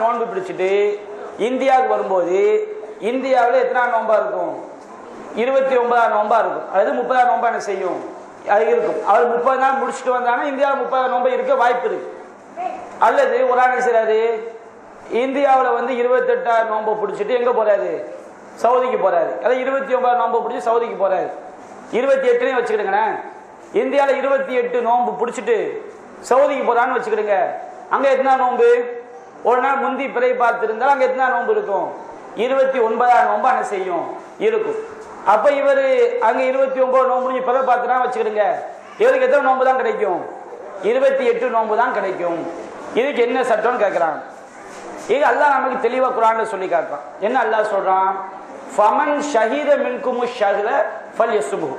நோன்பு பிடிச்சிட்டு இந்தியாவுக்கு வரும்போது இந்தியாவில் எத்தனை நோன்பா இருக்கும்? 29 நோன்பா இருக்கும். அதாவது 30 நோன்பா என்ன செய்யும்? அது இருக்கும். அவர் 30 நாள் முடிச்சுட்டு வந்தாங்கன்னா இந்தியாவில் 30 நோன்பு இருக்க வாய்ப்பு இருக்கு. அல்லது ஒரு ஆள் செய்யறாரு, இந்தியாவில் வந்து 28 நோன்பை பிடிச்சிட்டு எங்க போறாரு? சவுதிக்கு போறாரு. அதாவது 29 நோன்பை பிடிச்சி சவுதிக்கு போறாரு. 28 வச்சுக்கிடுங்களேன். இந்தியாவில் 28 நோன்பு பிடிச்சிட்டு சவுதிக்கு போறான்னு வச்சுக்கிடுங்க. அங்க எத்தனை நோன்பு? ஒரு நாள் முந்தி பிறை பார்த்து இருந்தால் அங்க எத்தனை நோன்பு இருக்கும்? 29 நோன்பு என்ன செய்யும்? இருக்கும். அப்ப இவரு அங்க 29 நோன்பு பிறை பார்த்துனா வச்சுக்கிடுங்க, இவருக்கு எத்தனை நோன்பு தான் கிடைக்கும்? 28 நோன்பு தான் கிடைக்கும். இதுக்கு என்ன சட்டம்னு கேட்கிறாங்க. இது அல்லாஹ் நமக்கு தெளிவா குர்ஆன்ல சொல்லி காட்டுறான். என்ன அல்லாஹ் சொல்றான்? ஃபமன் ஷஹீத மின்குமு ஷஹ்ர ஃபல்யஸ்முஹு.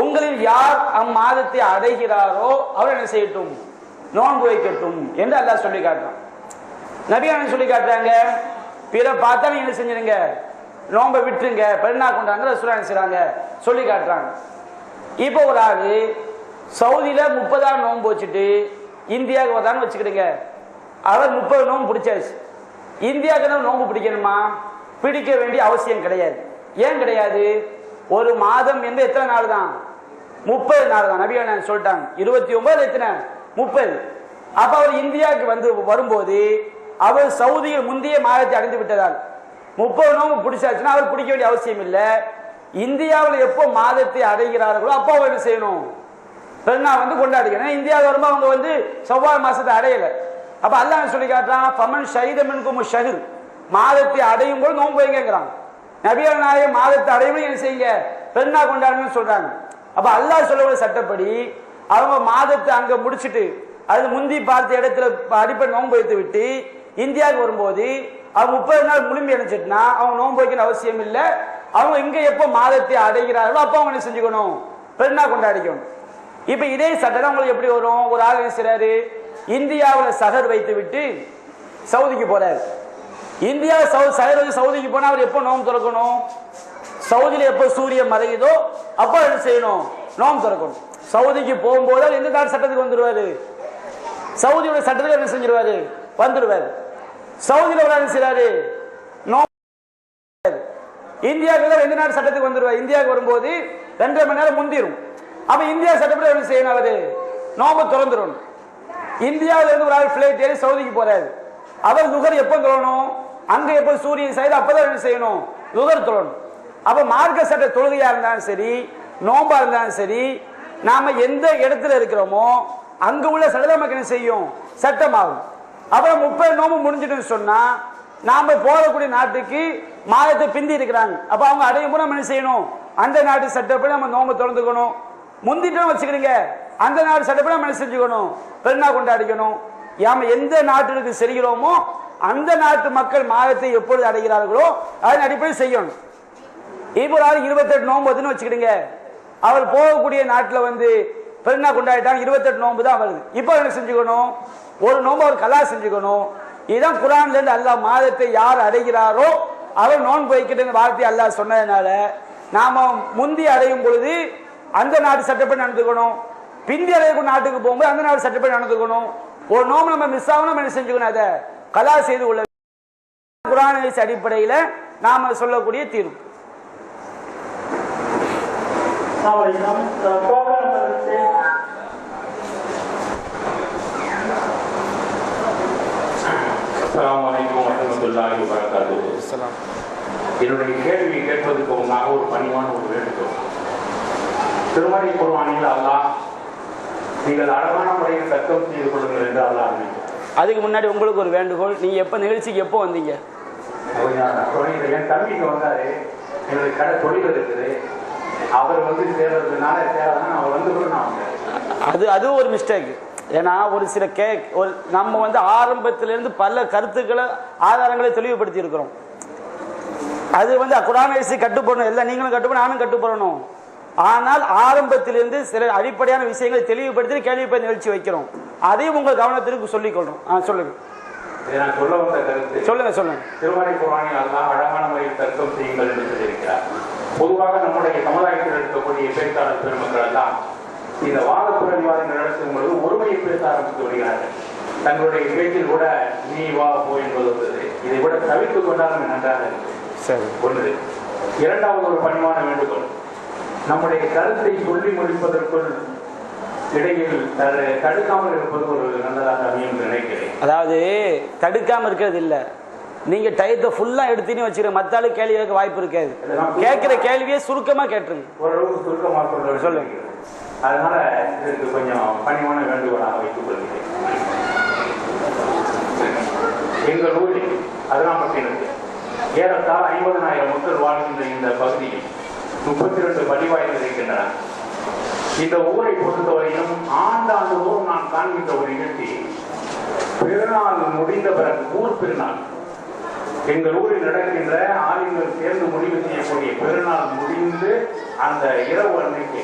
உங்களில் யார் அம்மாதத்தை அடைகிறாரோ அவர் என்ன செய்யட்டும்? நோன்பு வைக்கட்டும் என்று அல்லாஹ் சொல்லி காட்டுறான். நபியான சொல்லி காட்டுறாங்க, பிற பார்த்தா நீங்க என்ன செஞ்சிருங்க? நோன்பை விட்டுருங்க, பெருநா கொண்டாங்க ரசூலுல்லாஹ் என்ன செய்றாங்க? சொல்லி காட்டுறாங்க. இப்போ ஒரு ஆளு சவுதியில 30 நோன்பு வச்சுட்டு இந்தியாவுக்கு வந்தான்னு வச்சுக்கிடுங்க. அவர் 30 நோன்பு பிடிச்சாச்சு. இந்தியாவுக்கு நோன்பு பிடிக்கணுமா? பிடிக்க வேண்டிய அவசியம் கிடையாது. ஏன் கிடையாது? ஒரு மாதம் என்று எத்தனை நாள் தான்? 30 நாள் தான். நபியான சொல்லிட்டாங்க 29 எத்தனை? 30. அப்ப அவர் இந்தியாவுக்கு வந்து வரும்போது அவர் சவுதியில் முந்தைய மாதத்தை அடைந்து விட்டதால் 30 நோன்பு பிடிச்சாச்சுன்னா அவர் பிடிக்க வேண்டிய அவசியம் இல்லை. இந்தியாவில் எப்போ மாதத்தை அடைகிறார்களோ அப்போ அவர் என்ன செய்யணும்? பெருநா வந்து கொண்டாடுகிறேன். இந்தியாவில் வரும்போது அவங்க வந்து செவ்வாய் மாசத்தை அடையலை. அப்ப அல்லாஹ் சொல்லி காட்டுறான், ஃபமன் ஷஹீத மின்கும் ஷஹ்ர், மாதத்தை அடையும் போது நோன்பு வைங்கிறாங்க. நபிகள் நாயகம் மாதத்தை அடையும் என்ன செய்யுங்க? பெருநா கொண்டாடுங்கன்னு சொல்றாங்க. அப்ப அல்லாஹ் சொல்லக்கூடிய சட்டப்படி அவங்க மாதத்தை அங்க முடிச்சுட்டு அது முந்தி பார்த்த இடத்துல அடிப்படை நோன்பு வைத்து விட்டு இந்தியாவுக்கு வரும்போது அவங்க 30 நாள் முழுமை அடைஞ்சிட்டுனா அவங்க நோன்பு வைக்கிற அவசியம் இல்லை. அவங்க இங்க எப்போ மாதத்தை அடைகிறார்களோ அப்போ அவங்க என்ன செஞ்சுக்கணும்? பெருநா கொண்டாடிக்கணும். இப்ப இதே சட்டம் உங்களுக்கு எப்படி வரும்? ஒரு ஆள் செய்றாரு, இந்தியாவில் சஹர் வைத்து விட்டு சவுதிக்கு போறாரு. இந்தியா சஹர் வந்து சவுதிக்கு போனா அவர் எப்போ நோன்பு திறக்கணும்? சவுதியில எப்போ சூரியன் மறையுதோ அப்போ என்ன செய்யணும்? நோன்பு திறக்கணும். சவுதிக்கு போகும்போது எந்த நாடு சட்டத்துக்கு வந்துருவாரு? சவுதியோட சட்டத்துக்கு என்ன செஞ்சிருவாரு? வந்துருவாரு. சவுதியில என்ன செய்யறாரு? இந்தியாவுக்கு எந்த நாடு சட்டத்துக்கு வந்துருவாரு? இந்தியாவுக்கு வரும்போது 2.5 மணி நேரம் முந்திரும். அப்ப இந்தியா சட்டப்படி என்ன செய்யணும்? அவரு நோன்பு திறந்துடும். இந்தியாவில இருந்து ஒரு ஆள் பிளைட் ஏறி சவுதிக்கு போறாரு. அவர் லுகர் எப்போ தொழணும்? அங்க எப்போ சூரியன் செய்து அப்பதான் என்ன செய்யணும்? லுகர் தொழணும். அப்ப மார்க்க சட்ட தொழுகையா இருந்தாலும் சரி, நோன்பா இருந்தாலும் சரி, நாம எந்த இடத்துல இருக்கிறோமோ அங்க உள்ள சட்டம் நமக்கு என்ன செய்யும்? சட்டமாகும். அப்புறம் 30 நோம்பு முடிஞ்சிட்டு சொன்னா நாம போகக்கூடிய நாட்டுக்கு மாதத்தை பிந்தி இருக்கிறாங்க. அப்ப அவங்க அடையும் போது நம்ம என்ன செய்யணும்? அந்த நாட்டு சட்டப்படி நம்ம நோம்பு திறந்துக்கணும். முந்திட்டோம் வச்சுக்கிறீங்க, அந்த நாட்டு சட்டப்படி நம்ம என்ன செஞ்சுக்கணும்? பெருநா கொண்டாடிக்கணும். நாம எந்த நாட்டிற்கு செல்கிறோமோ அந்த நாட்டு மக்கள் மாதத்தை எப்பொழுது அடைகிறார்களோ அதன் அடிப்படையில் செய்யணும். இப்போ 28 நோம்பு வருதுன்னு வச்சுக்கிடுங்க. அவர் போகக்கூடிய நாட்டில் வந்து பெருநா கொண்டாடிட்டாங்க, 28 நோம்பு தான் வருது. இப்போ என்ன செஞ்சுக்கணும்? ஒரு நோம்பு அவர் கலா செஞ்சுக்கணும். இதுதான் குர்ஆன்ல இருந்து அல்லாஹ் மாதத்தை யார் அடைகிறாரோ அவர் நோன்பு வைக்கிற வார்த்தை அல்லாஹ் சொன்னதுனால நாம முந்தி அடையும் பொழுது அந்த நாடு சட்டப்படி நடந்துக்கணும். பிந்தி அடையக்கூடிய நாட்டுக்கு போகும்போது அந்த நாடு சட்டப்படி நடந்துக்கணும். ஒரு நோம்பு நம்ம மிஸ் ஆகணும், நம்ம என்ன செஞ்சுக்கணும்? அதை கலா செய்து கொள்ள குர்ஆன் அடிப்படையில் நாம சொல்லக்கூடிய தீர்ப்பு. என்னுடைய கேள்வி கேட்பதற்கு முன்னாக ஒரு பணிவான ஒரு வேண்டுகோள். திருமறை குர்ஆனில் அல்லாஹ் நீங்கள் அழகான முறையில் தர்க்கம் செய்து கொள்ளுங்கள் என்று அல்லாஹ். அதுக்கு முன்னாடி உங்களுக்கு ஒரு வேண்டுகோள், நீங்க எப்ப நிகழ்ச்சிக்கு எப்போ வந்தீங்க? என் தம்பிக்கு வந்தாரு, என்னுடைய கடை தொழில் இருக்குது, அவர் வந்து சேர்றதுனால சேரதான் அவர் வந்து அது ஒரு மிஸ்டேக். ஏன்னா ஒரு சில நம்ம வந்து ஆரம்பத்திலிருந்து பல கருத்துக்களை ஆதாரங்களை தெளிவுபடுத்தி இருக்கிறோம். அது வந்து குர்ஆனை கட்டுப்படணும், எல்லாம் நீங்களும் கட்டுப்படணும், நானும் கட்டுப்படணும். ஆனால் ஆரம்பத்திலிருந்து சில அடிப்படையான விஷயங்களை தெளிவுபடுத்தி கேள்விப்பட்ட நிகழ்ச்சி வைக்கிறோம். அதையும் உங்கள் கவனத்திற்கு சொல்லிக் கொள்றோம். சொல்லுங்க சொல்லுங்க சொல்லுங்க. திருமறை குர்ஆனில் அல்லாஹ் அழகான முறையில் தர்க்கம் செய்யுங்கள் என்று சொல்லியிருக்கிறார். பொதுவாக நம்முடைய சமுதாயத்தில் இருக்கக்கூடிய பேச்சாளர் பெருமக்கள் எல்லாம் இந்த வாத பிரதிவாதங்கள் நடத்தும் பொழுது ஒருமையை பேச ஆரம்பித்து வருகிறார்கள். தங்களுடைய பேச்சில் கூட நீ வா போ என்பது வந்தது. இதை கூட தவிர்த்துக் கொண்டாலும் நன்றாக இருக்கு. ஒன்று. இரண்டாவது ஒரு பணிவான வேண்டுகோள், நம்முடைய கருத்தை சொல்லி முடிப்பதற்குள் இடையில் தடுக்காமல் இருப்பது ஒரு நல்லதாக அமையும் நினைக்கிறேன். அதாவது தடுக்காம இருக்கிறது இல்ல, நீங்க டயத்தை ஃபுல்லா எடுத்துன்னு வச்சிருக்க, மத்தாளு கேள்வி கேட்க வாய்ப்பு இருக்காது. கேட்கிற கேள்வியே சுருக்கமா கேட்டுருங்க. ஓரளவுக்கு சுருக்கமாக சொல்லுங்க. அதனால இதற்கு கொஞ்சம் பணிவான வேண்டுகோளாக வைத்துக் கொள்கிறேன். எங்கள் ஊரில் அதிராம்பட்டினத்தில் ஏறத்தாழ 50,000 மக்கள் வாழ்கின்ற இந்த பகுதியில் 32 பதிவாய்கள் இருக்கின்றன. இந்த ஊரை பொறுத்தவரையிலும் ஆண்டாண்டு தோறும் நான் காண்கின்ற ஒரு நிகழ்ச்சி, பெருநாள் முடிந்த பிறகு ஊர் பெருநாள், எங்கள் ஊரில் நடக்கின்ற ஆளுங்கள் சேர்ந்து முடிவு செய்யக்கூடிய பெருநாள் முடிந்து அந்த இரவு அன்னைக்கு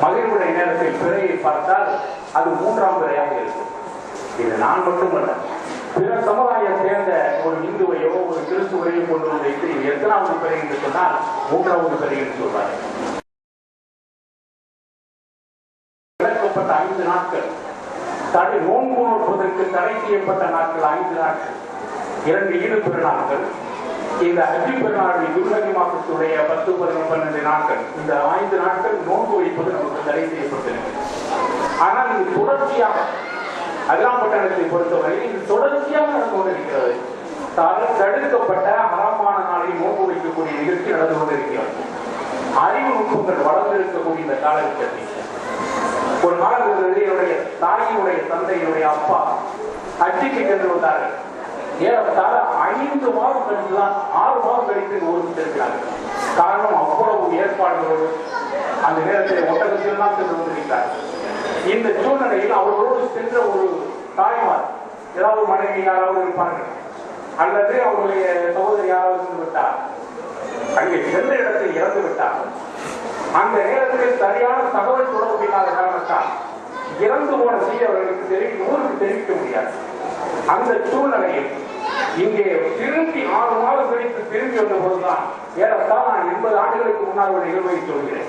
மகிழ்வுடைய நேரத்தில் பிறையை பார்த்தால் அது 3ஆம் பிறையாக இருக்கும். இது நான் மட்டுமல்ல, பிற சமுதாயம் சேர்ந்த ஒரு இந்துவையோ ஒரு கிறிஸ்துவையோ கொண்டு வந்து இது எத்தனாவது பிறை என்று சொன்னால் 3ஆவது பிறை என்று சொல்வார். விளக்கப்பட்ட 5 நாட்கள், நோன்பு நோற்பதற்கு தடை செய்யப்பட்ட நாட்கள் 5 நாட்கள், 2 ஈடு பெருநாட்கள், இந்த ஹஜ்ஜி பெருநாளில் துல்ஹஜ் மாசத்துடைய 10, 11, 12 நாட்கள், இந்த 5 நாட்கள் நோன்பு வைப்பது நமக்கு தடை செய்யப்பட்டிருக்கிறது. ஆனால் இது தொடர்ச்சியாக அதிராம்பட்டினத்தை பொறுத்தவரை இது தொடர்ச்சியாக நடந்து கொண்டிருக்கிறது. தடுக்கப்பட்ட ஹராமான நாளில் நோன்பு வைக்கக்கூடிய நிகழ்ச்சி நடந்து கொண்டிருக்கிறது. அறிவு நுட்பங்கள் வளர்ந்திருக்கக்கூடிய இந்த காலகட்டத்தில் ஒரு நாள் என்னுடைய தாயினுடைய தந்தையினுடைய அப்பா ஹஜ்ஜிக்கு சென்று வந்தார்கள். ஏறத்தாழ 5 மாதம் கழித்துதான் 6 மாதம் கழித்து ஊருக்கு செல்கிறார்கள். காரணம் அவ்வளவு ஏற்பாடுகளோடு அந்த நேரத்தில் ஒட்டகத்தில் தான் சென்று வந்திருக்கிறார்கள். இந்த சூழ்நிலையில் அவர்களோடு சென்ற ஒரு தாய்மார், ஏதாவது மனைவி யாராவது இருப்பார்கள் அல்லது அவருடைய சகோதரி யாராவது இருந்து விட்டார், அங்கே சென்ற இடத்தில் இறந்து விட்டார். அந்த நேரத்தில் சரியான தகவல் தொடர்பு இல்லாத காரணத்தால் இறந்து போன செய்தி அவர்களுக்கு ஊருக்கு தெரிவிக்க முடியாது. அந்த சூழ்நிலையில் இங்கே திரும்பி 6 மாதம் கழித்து திரும்பி வந்த போதுதான், ஏறத்தாழ நான் 80 ஆண்டுகளுக்கு முன்னால் ஒரு நிகழ்வை சொல்கிறேன்.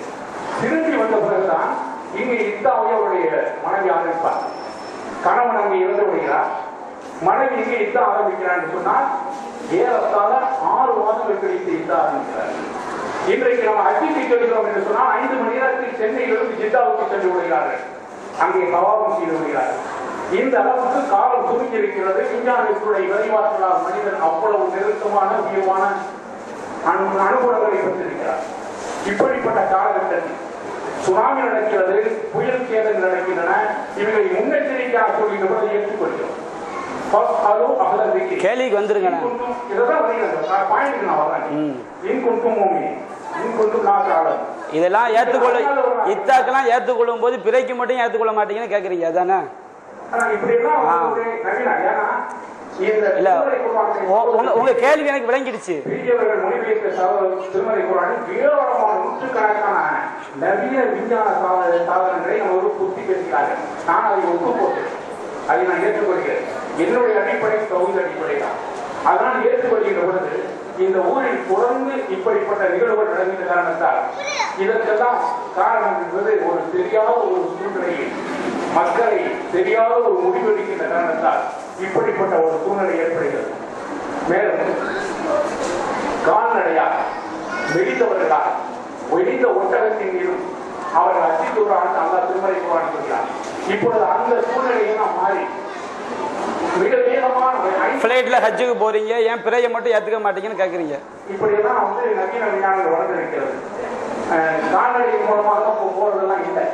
திரும்பி வந்த பிறகுதான் இங்கே இத்தாவை அவருடைய மனைவி ஆரம்பிப்பார். கணவன் அங்கே இறந்து விடுகிறார், மனைவி இங்கே இத்தா ஆரம்பிக்கிறார் என்று சொன்னால் ஏறத்தாழ 6 மாதங்கள் கழித்து இத்தா ஆரம்பிக்கிறார். இன்றைக்கு நம்ம ஹஜ்ஜிக்கு செல்கிறோம் என்று சொன்னால் 5 மணி நேரத்தில் சென்னையிலிருந்து ஜித்தாவுக்கு சென்று விடுகிறார்கள், அங்கே தவாபம் செய்து விடுகிறார்கள். இந்த அளவுக்கு காலம் சுருங்கி இருக்கிறது. விஞ்ஞானத்துடைய விரைவாற்றலால் மனிதன் அவ்வளவு நெருக்கமான உயர்வான அனுகூலங்களை பெற்றிருக்கிறார். இப்படிப்பட்ட காலகட்டத்தில் சுனாமி நடக்கிறது, புயல் சேதங்கள் நடக்கின்றன. இவர்களை முன்னெச்சரிக்கையாக சொல்லிட்டு ஏற்றுக்கொள்கிறோம். கேள்விக்கு வந்துருங்க, இதெல்லாம் ஏற்றுக்கொள்ள இத்தாக்கெல்லாம் ஏற்றுக்கொள்ளும் போது பிறைக்கு மட்டும் ஏற்றுக்கொள்ள மாட்டீங்கன்னு கேட்குறீங்க, அதானே? இல்ல, உங்க கேள்வி எனக்கு விளங்கிடுச்சு. நூற்றுக்கணக்கான நவீன விஞ்ஞான சாதனங்களை நம்ம புத்தி பேசுகிறார்கள். நான் அதை ஒப்பு போட்டேன், அதை நான் ஏற்றுக்கொள்கிறேன். என்னுடைய அடிப்படை தகுந்த அடிப்படை தான். அதனால் ஏற்றுக்கொள்கின்ற பொழுது இந்த ஊரில் தொடர்ந்து இப்படிப்பட்ட நிகழ்வுகள் நடக்கின்ற காரணத்தால் இதற்கெல்லாம் காரணம் என்பது ஒரு தெரியாத ஒரு சூழ்நிலையில் மக்களை தெரியாத ஒரு முடிவெடுக்கின்ற காரணத்தால் இப்படிப்பட்ட ஒரு சூழ்நிலை ஏற்படுகிறது. மேலும் கால்நடையாக வெளித்தவர்களாக வெளித்த ஒட்டகத்தின் மீதும் அவர்கள் அச்சித்துறான் அல்லா திருமறை குரான் சொல்கிறார். இப்பொழுது அந்த சூழ்நிலையை நாம் மாறி மிக வேகமான ஃபிளைட்ல ஹஜ்ஜுக்கு போறீங்க, ஏன் பிறையை மட்டும் ஏத்துக்க மாட்டீங்கன்னு கேக்குறீங்க. இப்படியெல்லாம் நவீன விஞ்ஞானங்கள் வளர்ந்திருக்கிறது. கால்நடை மூலமாக தான் போறதெல்லாம் இல்லை,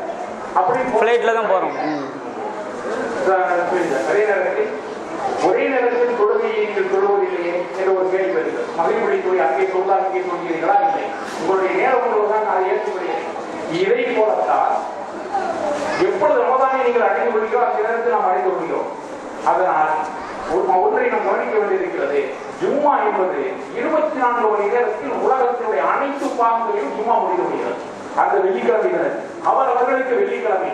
அப்படி ஃபிளைட்ல தான் போறோம். ஒரே நேரத்தில் தொழுகையை நீங்கள் தொழுவதில்லையே என்ற ஒரு கேள்வி வருகிறது. மகிழ்வுடைய தொழில் அங்கே சொல்ல அங்கே சொல்கிறீர்களா? இல்லை, உங்களுடைய நேரம் தான் நான் ஏற்றுக்கொள்கிறேன். இதை போலத்தான் எப்பொழுது ரமதானை நீங்கள் அடைந்து கொள்கிறோம் அந்த நேரத்தில் நாம் அடைந்து கொள்கிறோம். அதனால் ஒன்றை நாம் கவனிக்க வேண்டியிருக்கிறது. ஜும்மா என்பது 24 மணி நேரத்தில் உலகத்தினுடைய அனைத்து பாகங்களையும் ஜும்மா முடிந்து விடுகிறது. அந்த வெள்ளிக்கிழமை அவர்களுக்கு வெள்ளிக்கிழமை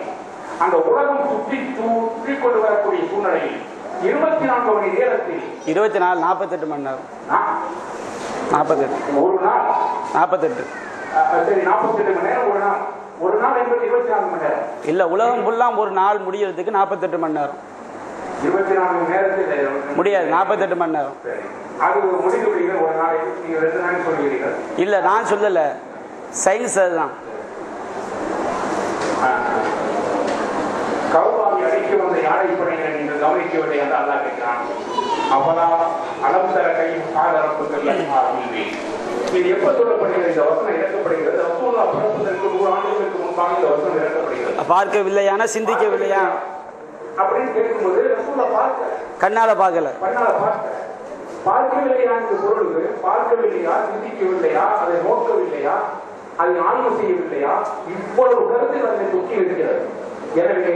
அந்த உலகம் சுற்றி கொண்டு வரக்கூடிய சூழ்நிலையில் 24 மணி நேரத்தில் 24 48 மணி நேரம் 48 ஒரு நாள் 48 சரி 48 மணி நேரம் ஒரு நாள் என்பது 24 மணி நேரம் இல்ல, உலகம் ஃபுல்லா ஒரு நாள் முடியறதுக்கு 48 மணி நேரம். 24 மணி நேரத்தில் முடியாது, 48 மணி நேரம். அது முடிந்து விடுகிற ஒரு நாளைக்கு நீங்க 2 நாளைக்கு சொல்லுவீர்கள். இல்ல நான் சொல்லல, சயின்ஸ் அதுதான். கௌபாவை அடிக்க வந்த யானைப்படைகளை நீங்கள் கவனிக்கவில்லை என்று அல்லாஹ் கேட்கிறான். அப்பதா அளவு தர கையும் காதரப்புகள் ஆரம்பிப்பேன். இது எப்ப சொல்லப்படுகிறது? இந்த வசனம் இறக்கப்படுகிறது. ரசூலுல்லாஹ் பிறப்பதற்கு 100 ஆண்டுகளுக்கு முன்பாக இந்த வசனம் இறக்கப்படுகிறது. பார்க்கவில்லையான சிந்திக்கவில்லையா அப்படின்னு கேட்கும்போது ரசூலுல்லாஹ் கண்ணால பார்க்கல, பார்க்கவில்லையா என்ற பொருளுக்கு பார்க்கவில்லையா, சிந்திக்கவில்லையா, அதை நோக்கவில்லையா, அதை ஆய்வு செய்யவில்லையா, இவ்வளவு கருத்துகள் அதை தொக்கி இருக்கிறது. எனவே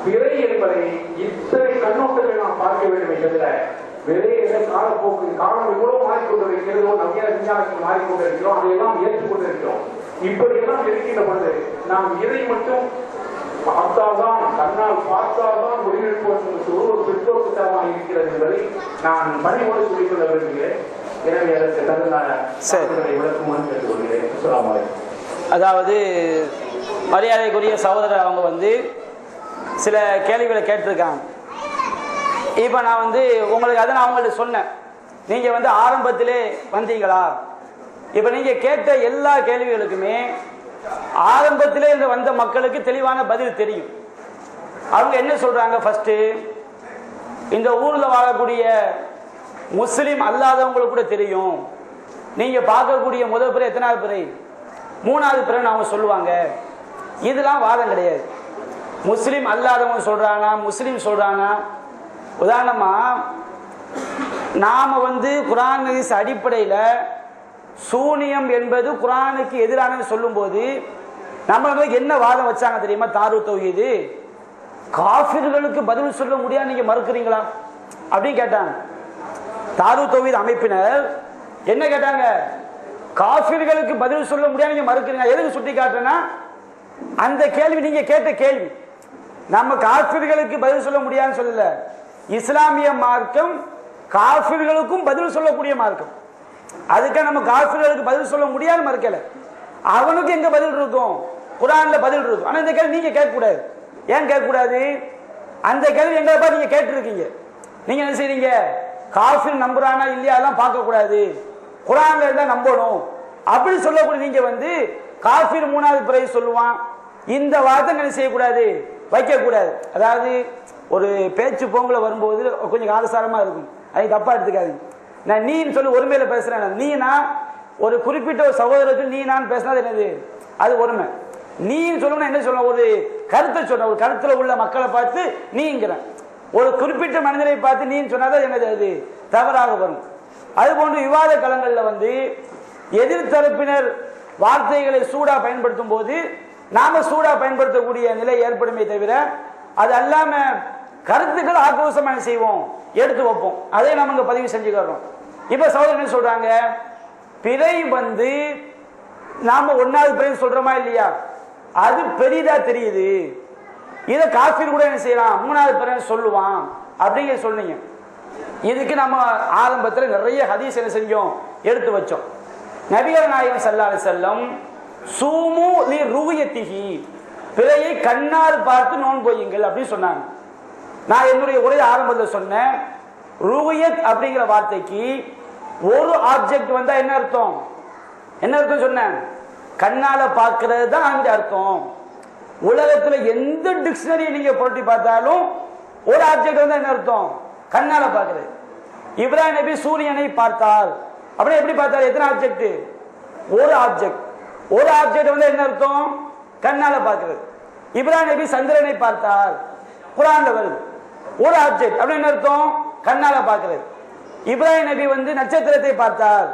பிறை என்பதை இத்தனை கண்ணோட்டங்கள் நாம் பார்க்க வேண்டும் என்பதில் விரையில காலப்போக்கு காலம் எவ்வளவு மாறிக்கொண்டிருக்கிறதோ, நவீன விஞ்ஞானத்தில் மாறிக்கொண்டிருக்கிறோம், அதையெல்லாம் ஏற்றுக்கொண்டிருக்கிறோம். இப்படியெல்லாம் இருக்கின்ற பொழுது நாம் இதை மட்டும் பார்த்தால்தான், கண்ணால் பார்த்தால்தான் முடிவெடுப்பது ஒரு பிற்போக்குத்தனமாக இருக்கிறது என்பதை நான் பணியோடு சொல்லிக்கொள்ள விரும்புகிறேன். எனவே அதற்கு தகுந்தான விளக்குமாறு கேட்டுக்கொள்கிறேன். அஸ்ஸலாமு அலைக்கும். அதாவது மரியாதைக்குரிய சகோதரர் அவங்க வந்து சில கேள்விகளை கேட்டிருக்காங்க. இப்போ நான் வந்து உங்களுக்கு அதை நான் அவங்கள்ட்ட சொன்னேன், நீங்கள் வந்து ஆரம்பத்திலே வந்தீங்களா? இப்போ நீங்கள் கேட்ட எல்லா கேள்விகளுக்குமே ஆரம்பத்திலே இந்த வந்த மக்களுக்கு தெளிவான பதில் தெரியும். அவங்க என்ன சொல்றாங்க? ஃபர்ஸ்ட், இந்த ஊரில் வாழக்கூடிய முஸ்லீம் அல்லாதவங்களுக்கு கூட தெரியும், நீங்க பார்க்கக்கூடிய முதல் பிறை எத்தனாவது பிறை, 3வது பிறைன்னு அவங்க சொல்லுவாங்க. இதெல்லாம் வாதம் கிடையாது. முஸ்லீம் அல்லாதவங்க சொல்றானா, முஸ்லீம் சொல்றானா? உதாரணமா நாம வந்து குர்ஆன் ஹதீஸ் அடிப்படையில் சூனியம் என்பது குர்ஆனுக்கு எதிரானது சொல்லும் போது நம்ம என்ன வாதம் வச்சாங்க தெரியுமா? தாரூத் தௌஹீது, காஃபிர்களுக்கு பதில் சொல்ல முடியாது, நீங்க மறுக்கிறீங்களா அப்படின்னு கேட்டாங்க. தாரூத் தௌஹீத் அமைப்பினர் என்ன கேட்டாங்க? காஃபிர்களுக்கு பதில் சொல்ல முடியாது, நீங்க மறுக்கிறீங்க. எதுக்கு சுட்டி காட்டுறேன்னா, அந்த கேள்வி நீங்க கேட்ட கேள்வி நம்ம காஃபிர்களுக்கு பதில் சொல்ல முடியாதுன்னு சொல்லல. இஸ்லாமிய மார்க்கம் காஃபிர்களுக்கும் பதில் சொல்லக்கூடிய மார்க்கம். அதுக்காக நம்ம காஃபிர்களுக்கு பதில் சொல்ல முடியாது மறுக்கல. அவனுக்கு எங்க பதில் இருக்கும்? குர்ஆன்ல பதில் இருக்கும். ஆனா இந்த கேள்வி நீங்க கேட்கக்கூடாது. ஏன் கேட்கக்கூடாது? அந்த கேள்வி எங்களை பார்த்து நீங்க கேட்டிருக்கீங்க. நீங்க என்ன செய்றீங்க? காஃபிர் நம்புறானா இல்லையா அதெல்லாம் பார்க்க கூடாது, குர்ஆன்ல இருந்தா நம்பணும் அப்படி சொல்லக்கூடிய நீங்க வந்து காஃபிர் 3வது பிறை சொல்லுவான், இந்த வார்த்தை என்ன செய்யக்கூடாது, வைக்கக்கூடாது. அதாவது ஒரு பேச்சு போங்குல வரும்போது கொஞ்சம் காரசாரமா இருக்கும், அதை தப்பா எடுத்துக்காது. நான் நீன்னு சொல்லி ஒருமையில பேசுறேன். நீனா ஒரு குறிப்பிட்ட ஒரு சகோதரருக்கு நீ நான் பேசினா என்னது, அது ஒருமை. நீன்னு சொல்லணும் என்ன சொல்ல, ஒரு கருத்தை சொல்ற, ஒரு கருத்துல உள்ள மக்களை பார்த்து நீங்கிறேன். ஒரு குறிப்பிட்ட மனிதரை பார்த்து நீன்னு சொன்னாதான் என்னது, அது தவறாக வரும். அது போன்று விவாத களங்கள்ல வந்து எதிர்த்தரப்பினர் வார்த்தைகளை சூடா பயன்படுத்தும் போது நாம சூடா பயன்படுத்தக்கூடிய நிலை ஏற்படுமே தவிர, அது அல்லாம கருத்துக்கள் ஆக்ரோஷமா செய்வோம், எடுத்து வைப்போம். அதை நம்ம இங்க பதிவு செஞ்சுக்கிறோம். இப்ப சகோதரன் சொல்றாங்க, பிறை வந்து நாம 1வது பிறை சொல்றோமா இல்லையா, அது பெரிதா தெரியுது, இதை காஃபிர் கூட என்ன செய்யலாம் 3வது பிறை சொல்லுவான் அப்படிங்கிற சொன்னீங்க. இதுக்கு நம்ம ஆரம்பத்தில் நிறைய ஹதீஸ் என்ன செஞ்சோம், எடுத்து வச்சோம். நபிகள் நாயகம் ஸல்லல்லாஹு அலைஹி வஸல்லம் சூமு லி ருயத்திஹி, பிறையை கண்ணால் பார்த்து நோன்பு வையுங்கள் அப்படின்னு சொன்னாங்க. நான் என்னுடைய உரை ஆரம்பத்தில் சொன்னேன், ருயத் அப்படிங்கிற வார்த்தைக்கு ஒரு ஆப்ஜெக்ட் வந்தா என்ன அர்த்தம், என்ன அர்த்தம் சொன்னேன், கண்ணால பார்க்கிறது தான் அந்த அர்த்தம். உலகத்துல எந்த டிக்ஷனரியை நீங்க புரட்டி பார்த்தாலும் ஒரு ஆப்ஜெக்ட் வந்தா என்ன அர்த்தம், கண்ணால பார்க்கிறது. இப்ராஹிம் நபி சூரியனை பார்த்தார், அப்படியே எப்படி பார்த்தார், எத்தனை ஆப்ஜெக்ட், ஒரு ஆப்ஜெக்ட். ஒரு ஆப்ஜெக்ட் வந்து என்ன அர்த்தம், கண்ணால பார்க்கிறது. இப்ராஹிம் நபி சந்திரனை பார்த்தார், குர்ஆன்ல வருது, ஒரு ஆப்ஜெக்ட் அப்படி என்ன அர்த்தம், கண்ணால பார்க்கிறது. இப்ராஹிம் நபி வந்து நட்சத்திரத்தை பார்த்தார்,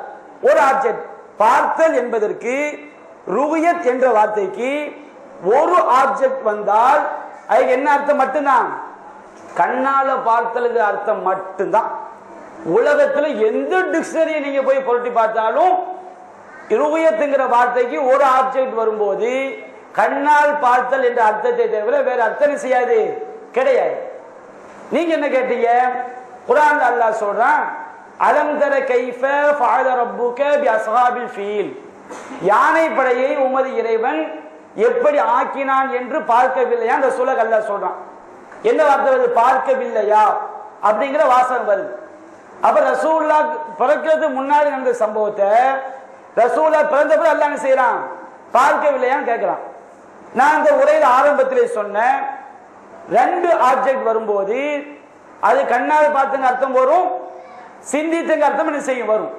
ஒரு ஆப்ஜெக்ட். பார்த்தல் என்பதற்கு ருயத் என்ற வார்த்தைக்கு ஒரு ஆப்ஜெக்ட் வந்தால் அதுக்கு என்ன அர்த்தம் மட்டும்தான், கண்ணால பார்த்தலுங்கிற அர்த்தம் மட்டும்தான். உலகத்துல எந்த டிக்ஷனரியை நீங்க போய் புரட்டி பார்த்தாலும் ருயத்துங்கிற வார்த்தைக்கு ஒரு ஆப்ஜெக்ட் வரும்போது கண்ணால் பார்த்தல் என்ற அர்த்தத்தை தவிர வேற அர்த்தம் செய்யாது, கிடையாது. நீங்க என்ன கேட்டீங்க, குர்ஆன்ல அல்லாஹ் சொல்றான், அலம் தர கைஃப ஃபஅல ரப்புக பி அஸ்ஹாபில் ஃபீல், யானை படையை உமது இறைவன் எப்படி ஆக்கினான் என்று பார்க்கவில்லையா, அந்த சூழல் அல்லாஹ் சொல்றான். என்ன வார்த்தை, பார்க்கவில்லையா அப்படிங்கிற வாசகம் வருது. அப்ப ரசூலுல்லாஹ் பிறக்கிறது முன்னாடி நடந்த சம்பவத்தை ரசூலுல்லாஹ் பிறந்தபோது அல்லாஹ் என்ன செய்யறான்? பார்க்கவில்லையான்னு கேட்கிறான். நான் இந்த உரையில ஆரம்பத்திலே சொன்னேன், ரெண்டு ஆப்ஜெக்ட் வரும்போது அது கண்ணால் பார்த்துங்க அர்த்தம் வரும், சிந்தித்துங்க அர்த்தம் என்ன செய்யும் வரும்.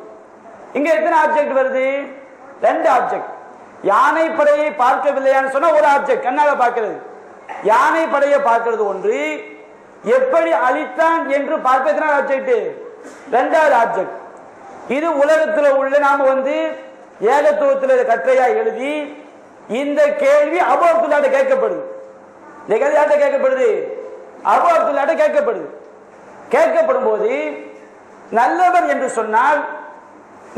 இங்க எத்தனை ஆப்ஜெக்ட் வருது? ரெண்டு ஆப்ஜெக்ட். யானை படையை பார்க்கவில்லையான்னு சொன்னா ஒரு ஆப்ஜெக்ட் கண்ணால பார்க்கிறது, யானை படையை பார்க்கிறது ஒன்று, எப்படி அழித்தான் என்று பார்ப்பதனால் ஆப்ஜெக்ட் ரெண்டாவது ஆப்ஜெக்ட். இது உலகத்தில் உள்ள நாம ஏகத்துவத்தில் கற்றையா எழுதி இந்த கேள்வி அபூ அப்துல்லாட்ட கேட்கப்படுது. இந்த கேள்வி யார்கிட்ட கேட்கப்படுது? அபூ அப்துல்லாட்ட கேட்கப்படுது. கேட்கப்படும் போது நல்லவர் என்று சொன்னால்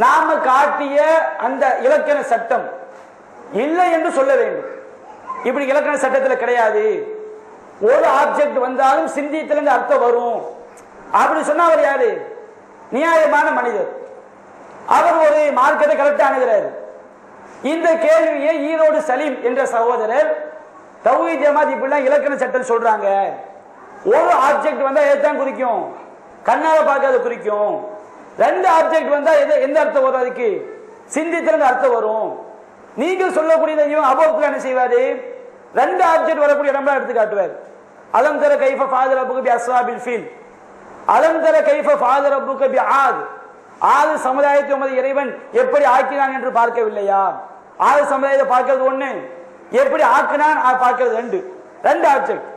நாம காட்டிய அந்த இலக்கண சட்டம் இல்லை என்று சொல்ல வேண்டும். இப்படி இலக்கண சட்டத்தில் கிடையாது, ஒரு ஆப்ஜெக்ட் வந்தாலும் சிந்தித்திலிருந்து அர்த்தம் வரும் அப்படி சொன்னா அவர் யாரு? நியாயமான மனிதர். அவர் ஒரு மார்க்கத்தை கரெக்டா அணுகிறார். இந்த கேள்வியை ஈரோடு சலீம் என்ற சகோதரர் தௌஹீத் ஜமாத் இப்படிலாம் இலக்கண சட்டம் சொல்றாங்க, ஒரு ஆப்ஜெக்ட் வந்தா எதான் குறிக்கும்? கண்ணால பார்க்காத குறிக்கும். ரெண்டு ஆப்ஜெக்ட் வந்தா எந்த அர்த்தம் வரும்? அதுக்கு சிந்தித்திலிருந்து அர்த்தம் வரும். நீங்க சொல்லக்கூடிய அபூ அப்துல்லா என்ன செய்வாரு? ரெண்டு ஆப்ஜெக்ட் வரக்கூடிய இடம்லாம் எடுத்து காட்டுவார். அலம் தர கைஃப ஃபஅல ரப்புக பி அஸ்ஹாபில் ஃபீல், அலம் தர கைஃப ஃபஅல ரப்புக பி ஆத், ஆது சமுதாயத்தை உமது இறைவன் எப்படி ஆக்கினான் என்று பார்க்கவில்லையா? ஆது சமுதாயத்தை பார்க்கிறது ஒண்ணு, எப்படி ஆக்கினான் பார்க்கிறது ரெண்டு. ரெண்டு ஆப்ஜெக்ட்,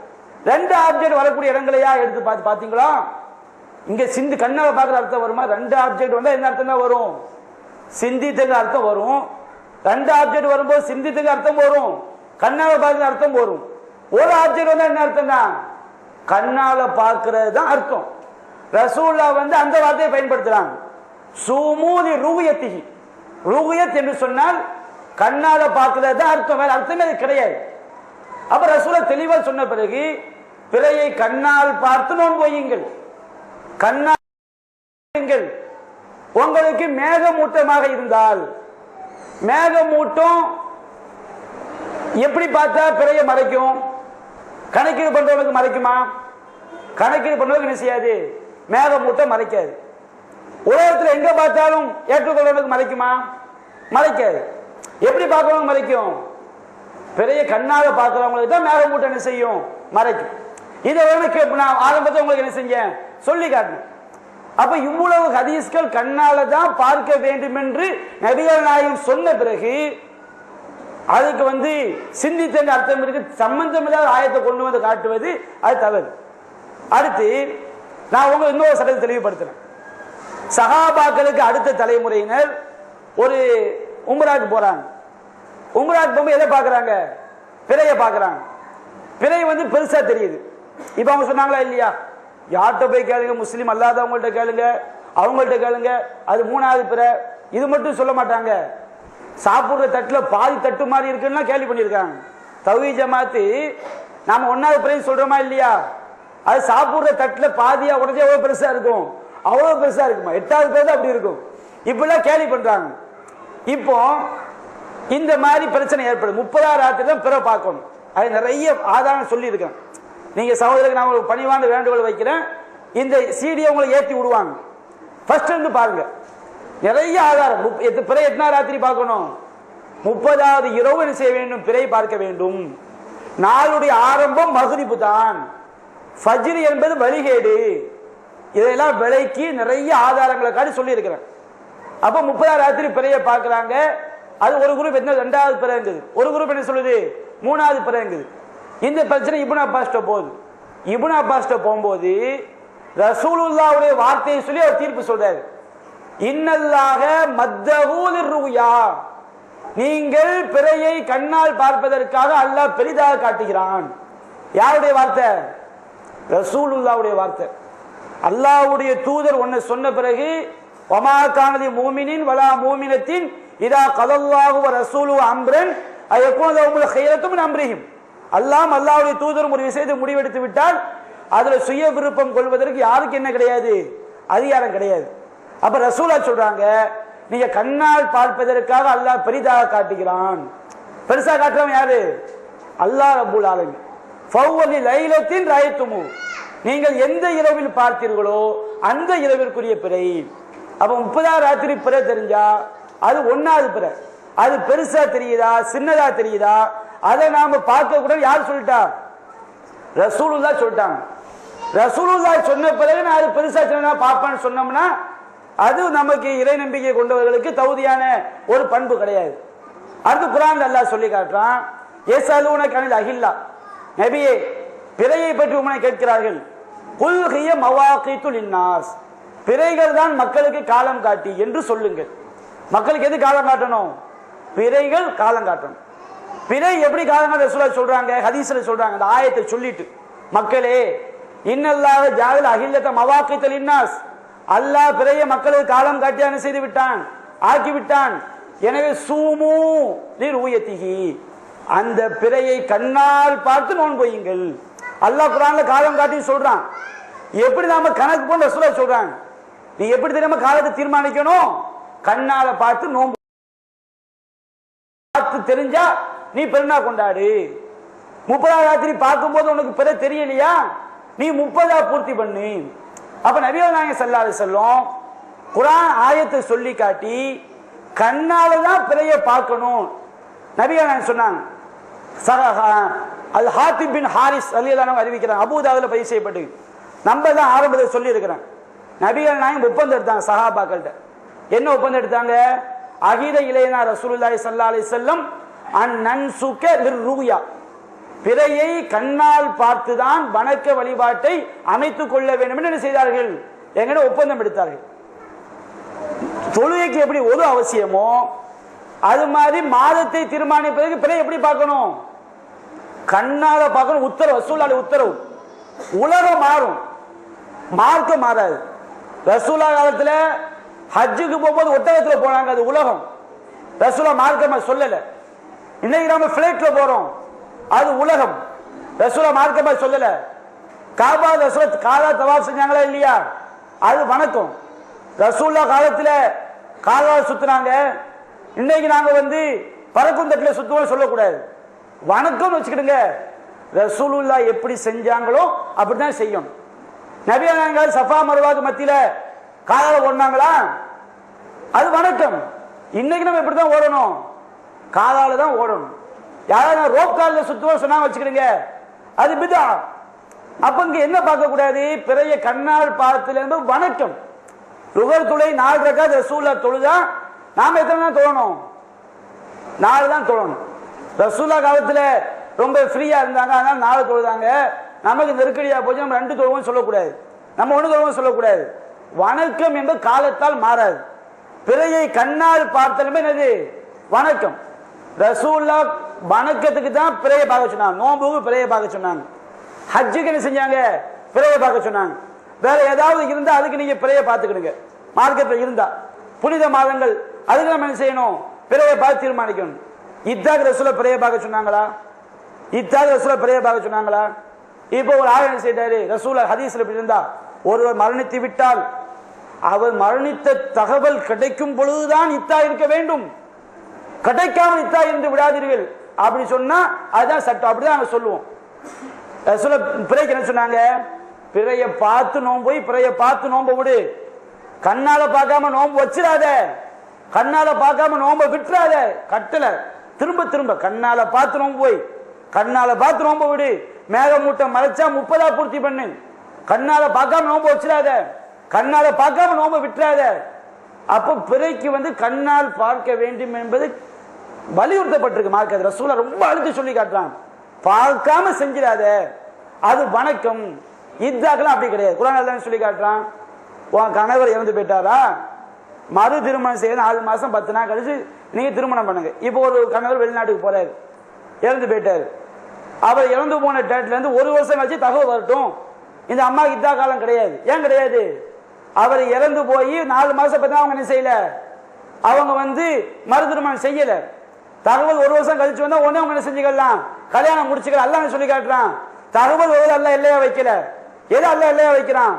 ரெண்டு ஆப்ஜெக்ட் வரக்கூடிய இடங்களையா எடுத்து பார்த்து பாத்தீங்களா? இங்க சிந்து கண்ணால பார்க்கிற அர்த்தம் வருமா? ரெண்டு ஆப்ஜெக்ட் வந்தா என்ன அர்த்தம் தான் வரும்? சிந்தித்துக்கு அர்த்தம் வரும். ரெண்டு ஆப்ஜெக்ட் வரும்போது சிந்தித்துக்கு அர்த்தம் வரும், கண்ணால பார்க்கிற அர்த்தம் வரும். ஒரு ஆப்ஜெக்ட் வந்தா என்ன அர்த்தம் தான்? கண்ணால பார்க்கிறது தான் அர்த்தம். ரசூலுல்லாஹ் அந்த வார்த்தையை பயன்படுத்துறாங்க. சுமூதி ருஹ்யத்திஹி, ருஹ்யத் என்று சொன்னால் கண்ணால பார்க்கிறது தான் அர்த்தம், வேற அர்த்தமே அது கிடையாது. அப்ப ரசூலுல்லாஹ் தெளிவா சொன்ன பிறகு பிறையை கண்ணால் பார்த்து நோன்பு வையுங்கள், கண்ணால் உங்களுக்கு மேகமூட்டமாக இருந்தால், மேகமூட்டம் எப்படி பார்த்தா பிறைய மறைக்கும்? கணக்கீடு பண்றவங்களுக்கு மறைக்குமா? கணக்கீடு பண்றவங்களுக்கு என்ன செய்யாது? மேகமூட்டம் மறைக்காது. உலகத்தில் எங்க பார்த்தாலும் ஏற்றுக்கொள்றவங்களுக்கு மறைக்குமா? மறைக்காது. எப்படி பார்க்கறவங்க மறைக்கும்? பிறைய கண்ணால பார்க்கிறவங்களுக்கு தான் மேகமூட்டம் என்ன செய்யும்? மறைக்கும். இதை நான் ஆரம்பத்தில் உங்களுக்கு என்ன செஞ்சேன்? சொல்லி காட்டினேன். அப்ப இவ்வளவு ஹதீஸ்கள் கண்ணால தான் பார்க்க வேண்டும் என்று நபிகள் நாயகம் சொன்ன பிறகு அதுக்கு சிந்தித்த அர்த்தம் இருக்கு, சம்பந்தம் இல்லாத ஆயத்தை கொண்டு வந்து காட்டுவது அது தவறு. அடுத்து நான் உங்களுக்கு இன்னொரு சட்டத்தை தெளிவுபடுத்துறேன். சஹாபாக்களுக்கு அடுத்த தலைமுறையினர் ஒரு உம்ராக்கு போறாங்க. உம்ராக்கு போகும்போது எதை பார்க்கறாங்க? பிறைய பார்க்கறாங்க. பிறை பெருசா தெரியுது. இப்ப அவங்க சொன்னாங்களா இல்லையா? யார்கிட்ட போய் கேளுங்க, முஸ்லீம் அல்லாதவங்கள்ட்ட கேளுங்க, அவங்கள்ட்ட கேளுங்க, அது மூணாவது பிறை. இது மட்டும் சொல்ல மாட்டாங்க, சாப்பிடுற தட்டுல பாதி தட்டு மாதிரி இருக்குன்னா கேள்வி பண்ணியிருக்காங்க. தௌஹீத் ஜமாத்து நாம ஒன்னாவது பிறை சொல்றோமா இல்லையா? அது சாப்பிடுற தட்டுல பாதியா உடனே எவ்வளவு பெருசா இருக்கும்? அவ்வளவு பெருசா இருக்குமா? எட்டாவது பிறை தான் அப்படி இருக்கும். இப்பெல்லாம் கேள்வி பண்றாங்க. இப்போ இந்த மாதிரி பிரச்சனை ஏற்படும். 30ஆம் ராத்திரி தான் பிறை பார்க்கணும். அது நிறைய ஆதாரம் சொல்லி இருக்கேன். நீங்க சகோதரருக்கு நான் ஒரு பணிவான வேண்டுகோள் வைக்கிறேன், இந்த சீடியை உங்களுக்கு ஏற்றி விடுவாங்க, ஃபர்ஸ்ட் இருந்து பாருங்க. நிறைய ஆதாரம். பிறை எத்தனாவது ராத்திரி பார்க்கணும்? 30வது இரவு என்ன செய்ய வேண்டும்? பிறை பார்க்க வேண்டும். நாளுடைய ஆரம்பம் மக்ரிபு தான். ஃபஜ்ர் என்பது வழிகேடு. இதெல்லாம் விலைக்கு நிறைய ஆதாரங்களை காட்டி சொல்லி இருக்கிறேன். அப்ப 30ஆம் ராத்திரி பிறையை பார்க்கிறாங்க. அது ஒரு குரூப் என்ன 2வது பிறைங்குது, ஒரு குரூப் என்ன சொல்லுது 3வது பிறைங்குது. இந்த பிரச்சனை இப்னு அப்பாஸ்ட்ட போகுது. இப்னு அப்பாஸ்ட்ட போகும்போது ரசூலுல்லாஹ்வுடைய வார்த்தையை சொல்லி அவர் தீர்ப்பு சொல்றாரு. இன்னல்லாஹ மத்தஹூல் ருயா, நீங்கள் பிறையை கண்ணால் பார்ப்பதற்காக அல்லாஹ் பெரிதாக காட்டுகிறான். யாருடைய வார்த்தை? ரசூலுல்லாஹ்வுடைய வார்த்தை. அல்லாஹ்வுடைய தூதர் ஒன்னு சொன்ன பிறகு வமா கானலி மூமினின் வலா மூமினத்தின் இதா கலல்லாஹு வ ரசூலுஹு அம்ரன் அயகுன லஹுல் கைரத்து மின் அம்ரிஹிம். அல்லாஹ்வுடைய தூதரும் ஒரு விஷயத்தை முடிவெடுத்து விட்டால் அதுல சுய விருப்பம் கொள்வதற்கு யாருக்கு என்ன கிடையாது? அதிகாரம் கிடையாது. அப்ப ரசூலா சொல்றாங்க, நீங்க கண்ணால் பார்ப்பதற்காக அல்லாஹ் பெரிதாக காட்டுகிறான். பெருசா காட்டுறவன் யாரு? அல்லாஹ் ரப்புல் ஆலமீன். ஃபவ்வலி லைலத்தின் ராயத்துமு, நீங்கள் எந்த இரவில் பார்த்தீர்களோ அந்த இரவிற்குரிய பிறை. அப்ப 30ஆம் ராத்திரி பிறை தெரிஞ்சா அது 1வது பிறை. அது பெருசா தெரியுதா சின்னதா தெரியுதா அதை நாம பார்க்க கூட யார் சொல்லிட்டா? ரசூலுல்லாஹ் சொல்லிட்டாங்க. ரசூலுல்லாஹ் சொன்ன பிறகு நான் அது பெருசா சின்னதா பார்ப்பேன்னு சொன்னோம்னா அது நமக்கு இறை நம்பிக்கை கொண்டவர்களுக்கு தகுதியான ஒரு பண்பு கிடையாது. அடுத்து குர்ஆன்ல அல்லாஹ் சொல்லி காட்டுறான், யஸலூனக அனில் அஹில்லா, நபியே பிறையை பற்றி உம்மை கேட்கிறார்கள். குல் ஹிய மவாகீத்து லின்னாஸ், பிறைகள் தான் மக்களுக்கு காலம் காட்டி என்று சொல்லுங்கள். மக்களுக்கு எது காலம் காட்டணும்? பிறைகள் காலம் காட்டணும். பிறை எப்படி காலம் காட்ட ரசூலுல்லாஹ் சொல்றாங்க, ஹதீஸ்ல சொல்றாங்க. அந்த ஆயத்தை சொல்லிட்டு, மக்களே இன்னல்லாஹ ஜஅல அஹில்லத மவாகீத்து லின்னாஸ், அல்லாஹ் பிறையை மக்களுக்கு காலம் காட்டி என்ன செய்து விட்டான், ஆக்கி விட்டான். எனவே சூமு லிருயதிஹி, அந்த பிறையை கண்ணால் பார்த்து நோன்பு வையுங்கள். அல்லாஹ் குர்ஆன்ல காலம் காட்டி சொல்றான். எப்படி நாம கணக்கு போட்டு ரசூலுல்லாஹ் சொல்றாங்க. நீ எப்படி தெரியாம காலத்தை தீர்மானிக்கணும்? கண்ணால பார்த்து நோன்பு பார்த்து தெரிஞ்சா நீ பெருநா கொண்டாடு. 30ஆம் ராத்திரி பார்க்கும்போது உனக்கு பிறை தெரியலையா, நீ 30ஆ பூர்த்தி பண்ணு. அப்ப நபிகள் நாயகம் ஸல்லல்லாஹு அலைஹி வஸல்லம் குர்ஆன் ஆயத்தை சொல்லி காட்டி கண்ணால தான் பிறையை பார்க்கணும் நபிகள் நாயகம் சொன்னாங்க. அல் ஹாத்திப் பின் ஹாரிஸ் ரலியல்லாஹு அன்ஹு அறிவிக்கிறாங்க, அபூதாவுல பதிவு செய்யப்பட்டு. நம்ம தான் ஆரம்பத்தில் சொல்லி இருக்கிறேன். நபிகள் நாயகம் ஒப்பந்தம் எடுத்தாங்க சஹாபாக்கள்கிட்ட. என்ன ஒப்பந்தம் எடுத்தாங்க? அஹீத இலைனா ரசூலுல்லாஹி ஸல்லல்லாஹு அலைஹி வஸல்லம் அன் நன்சுக லிர்ருயா, பிறையை கண்ணால் பார்த்துதான் வணக்க வழிபாட்டை அமைத்துக் கொள்ள வேண்டும் என்று செய்தார்கள். எங்கட ஒப்பந்தம் எடுத்தார்கள். தொழுகைக்கு எப்படி ஒரு அவசியமோ அது மாதிரி மாதத்தை தீர்மானிப்பதற்கு பிறை எப்படி பார்க்கணும்? கண்ணால பார்க்கணும். உத்தரவு, ரசூலுல்லாஹி உத்தரவு. உலகம் மாறும், மார்க்கம் மாறாது. ரசூலுல்லாஹ் காலத்துல ஹஜ்ஜுக்கு போகும்போது ஒட்டகத்துல போனாங்க, அது உலகம். ரசூலுல்லாஹ் மார்க்கமா சொல்லல. இன்னைக்கு நாம பிளைட்ல போறோம், அது உலகம். ரசூலுல்லாஹ் மார்க்கமா சொல்லல. காபா ரசூலுல்லாஹ் காலா தவாப் செஞ்சாங்களா இல்லையா, அது வணக்கம். ரசூலுல்லாஹ் காலத்துல காலால சுத்துனாங்க. இன்னைக்கு நாங்க பறக்கும் தட்டில சுத்துவோம் சொல்லக்கூடாது, வணக்கம் வச்சுக்கிடுங்க. ரசூலுல்லாஹ் எப்படி செஞ்சாங்களோ அப்படிதான் செய்யும். நபிகள் நாயகம் சஃபா மர்வாக்கு மத்தியில காலால ஓடினாங்களா, அது வணக்கம். இன்னைக்கு நம்ம இப்படிதான் ஓடணும், காலால தான் ஓடணும். யாராவது ரோப் காலில் சுத்துவோம் சொன்னா வச்சுக்கிடுங்க, அது பிதா. அப்ப இங்க என்ன பார்க்க கூடாது? பிறைய கண்ணால் பார்த்தது வணக்கம். ருகர் துளை 4 ரக்காத் ரசூலுல்லாஹ் தொழுதா நாம எத்தனை தான் தொழணும்? 4 தான் தொழணும். ரசூலுல்லாஹ் காலத்துல ரொம்ப ஃப்ரீயா இருந்தாங்க, அதனால 4 தொழுதாங்க. நமக்கு நெருக்கடியா போச்சு, நம்ம 2 தொழுவோம் சொல்லக்கூடாது, நம்ம 1 தொழுவோம் சொல்லக்கூடாது. வணக்கம் என்பது காலத்தால் மாறாது. பிறையை கண்ணால் பார்த்தலுமே என்னது? வணக்கம். ரசூலுல்லாஹ் வணக்கத்துக்கு தான் பிறையை பார்க்க சொன்னாங்க, நோன்புக்கு பிறையை பார்க்க சொன்னாங்க. ஹஜ்ஜுக்கு என்ன செஞ்சாங்க? பிறையை பார்க்க சொன்னாங்க. வேற ஏதாவது இருந்தா அதுக்கு நீங்க பிறையை பார்த்துக்கிடுங்க. மார்க்கெட்ல இருந்தா புனித மாதங்கள் அதுக்கு நம்ம என்ன செய்யணும்? பிறையை பார்த்து தீர்மானிக்கணும். இத்தாக ரசூலுல்லாஹ் பிறையை பார்க்க சொன்னாங்களா? இத்தாக ரசூலுல்லாஹ் பிறையை பார்க்க சொன்னாங்களா? இப்போ ஒரு ஆள் என்ன செய்தாரு? ரசூலுல்லாஹ் ஹதீஸ்ல இப்படி இருந்தா, ஒருவர் மரணித்து விட்டால் அவர் மரணித்த தகவல் கிடைக்கும் பொழுதுதான் இத்தா இருக்க வேண்டும், கிடைக்காமல் இத்தா இருந்து விடாதீர்கள் அப்படி சொன்னா அதுதான் சட்டம். அப்படிதான் நாங்க சொல்லுவோம். ரசூலுல்லாஹ் பிறைக்கு என்ன சொன்னாங்க? பிறையை பார்த்து நோன்பு போய் பிறையை பார்த்து நோன்பு விடு. கண்ணால பார்க்காம நோன்பு வச்சிடாத, கண்ணால பார்க்காம நோன்ப விட்டுறாத. கட்டல திரும்ப திரும்ப கண்ணால பார்த்து நோன்பு போய் கண்ணால பார்த்து நோன்பு விடு. மேகமூட்டம் மறைச்சா 30ஆ பூர்த்தி பண்ணு. கண்ணால பார்க்காம நோன்பு வச்சிடாத, கண்ணால பார்க்காம நோன்பு விட்டுறாத. அப்போ பிறைக்கு கண்ணால் பார்க்க வேண்டும் என்பது வலியுறுத்தப்பட்டிருக்கு மார்க்கத்தில். ரசூலுல்லாஹ் ரொம்ப அழுத்தி சொல்லி காட்டுறான், பார்க்காம செஞ்சிடாத, அது வணக்கம். இத்தாக்கெல்லாம் அப்படி கிடையாது. குர்ஆன்ல தான் சொல்லி காட்டுறான், உன் கணவர் இறந்து போயிட்டாரா, மறு திருமணம் செய்ய 4 மாசம் 10 நாள் கழிச்சு நீங்க திருமணம் பண்ணுங்க. இப்போ ஒரு கணவர் வெளிநாட்டுக்கு போறாரு, இறந்து போயிட்டாரு. அவர் இறந்து போன டேட்ல இருந்து 1 வருஷம் கழிச்சு தகவல் வரட்டும். இந்த அம்மாவுக்கு இத்தா காலம் கிடையாது. ஏன் கிடையாது? அவர் இறந்து போய் 4 மாசம் பார்த்தா அவங்க என்ன செய்யல, அவங்க மறு திருமணம் செய்யல. தகவல் 1 வருஷம் கழிச்சு வந்தா உடனே அவங்க என்ன செஞ்சுக்கலாம், கல்யாணம் முடிச்சுக்கலாம். அல்லாஹ் சொல்லி காட்டுறான், தகவல் அல்லாஹ் எல்லையா வைக்கல. எது அல்லாஹ் எல்லையா வைக்கிறான்?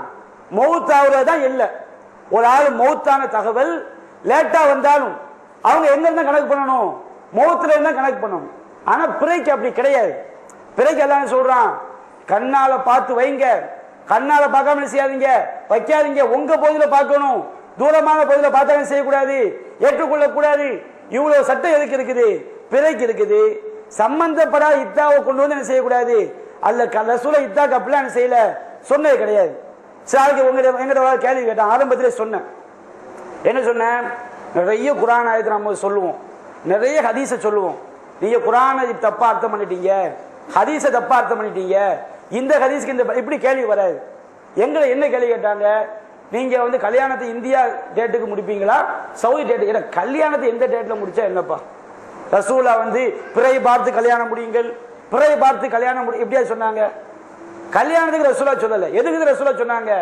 மௌத் ஆகுறதுதான் இல்லை. ஒரு ஆள் மௌத்தான தகவல் லேட்டா வந்தாலும் அவங்க எங்க இருந்தா கணக்கு பண்ணணும்? மௌத்துல இருந்தா கணக்கு பண்ணணும். ஆனா பிறைக்கு அப்படி கிடையாது. பிறைக்கு எல்லாம் சொல்றான், கண்ணால பார்த்து வைங்க, கண்ணால பார்க்காம செய்யாதீங்க, வைக்காதீங்க. உங்க பகுதியில பார்க்கணும், தூரமான பகுதியில பார்த்தாலும் செய்யக்கூடாது, ஏற்றுக்கொள்ளக்கூடாது. இவ்வளவு சட்டம் எதுக்கு இருக்குது? பிறைக்கு இருக்குது. சம்பந்தப்படாத இத்தாவை கொண்டு வந்து என்ன செய்யக்கூடாது? அல்ல ரசூலை இத்தாக்கு அப்படிலாம் என்ன செய்யல, சொன்னது கிடையாது. சாருக்கு எங்கிட்ட கேள்வி கேட்டேன், ஆரம்பத்திலே சொன்னேன். என்ன சொன்னேன்? நிறைய குர்ஆன் ஆயத்தை நம்ம சொல்லுவோம், நிறைய ஹதீஸை சொல்லுவோம். நீங்க குர்ஆனை தப்பா அர்த்தம் பண்ணிட்டீங்க, ஹதீஸை தப்பா அர்த்தம் பண்ணிட்டீங்க, இந்த ஹதீஸ்க்கு இந்த இப்படி கேள்வி வராது. எங்களை என்ன கேள்வி கேட்டாங்க? நீங்க வந்து கல்யாணத்தை இந்தியா டேட்டுக்கு முடிப்பீங்களா, சவுதி டேட்டு? கல்யாணத்தை எந்த டேட்ல முடிச்சா என்னப்பா? ரசூலா வந்து பிறை பார்த்து கல்யாணம் முடியுங்கள், பிறை பார்த்து கல்யாணம் எப்படியா சொன்னாங்க? கல்யாணத்துக்கு ரசூலா சொல்லல. எதுக்கு ரசூலா சொன்னாங்க?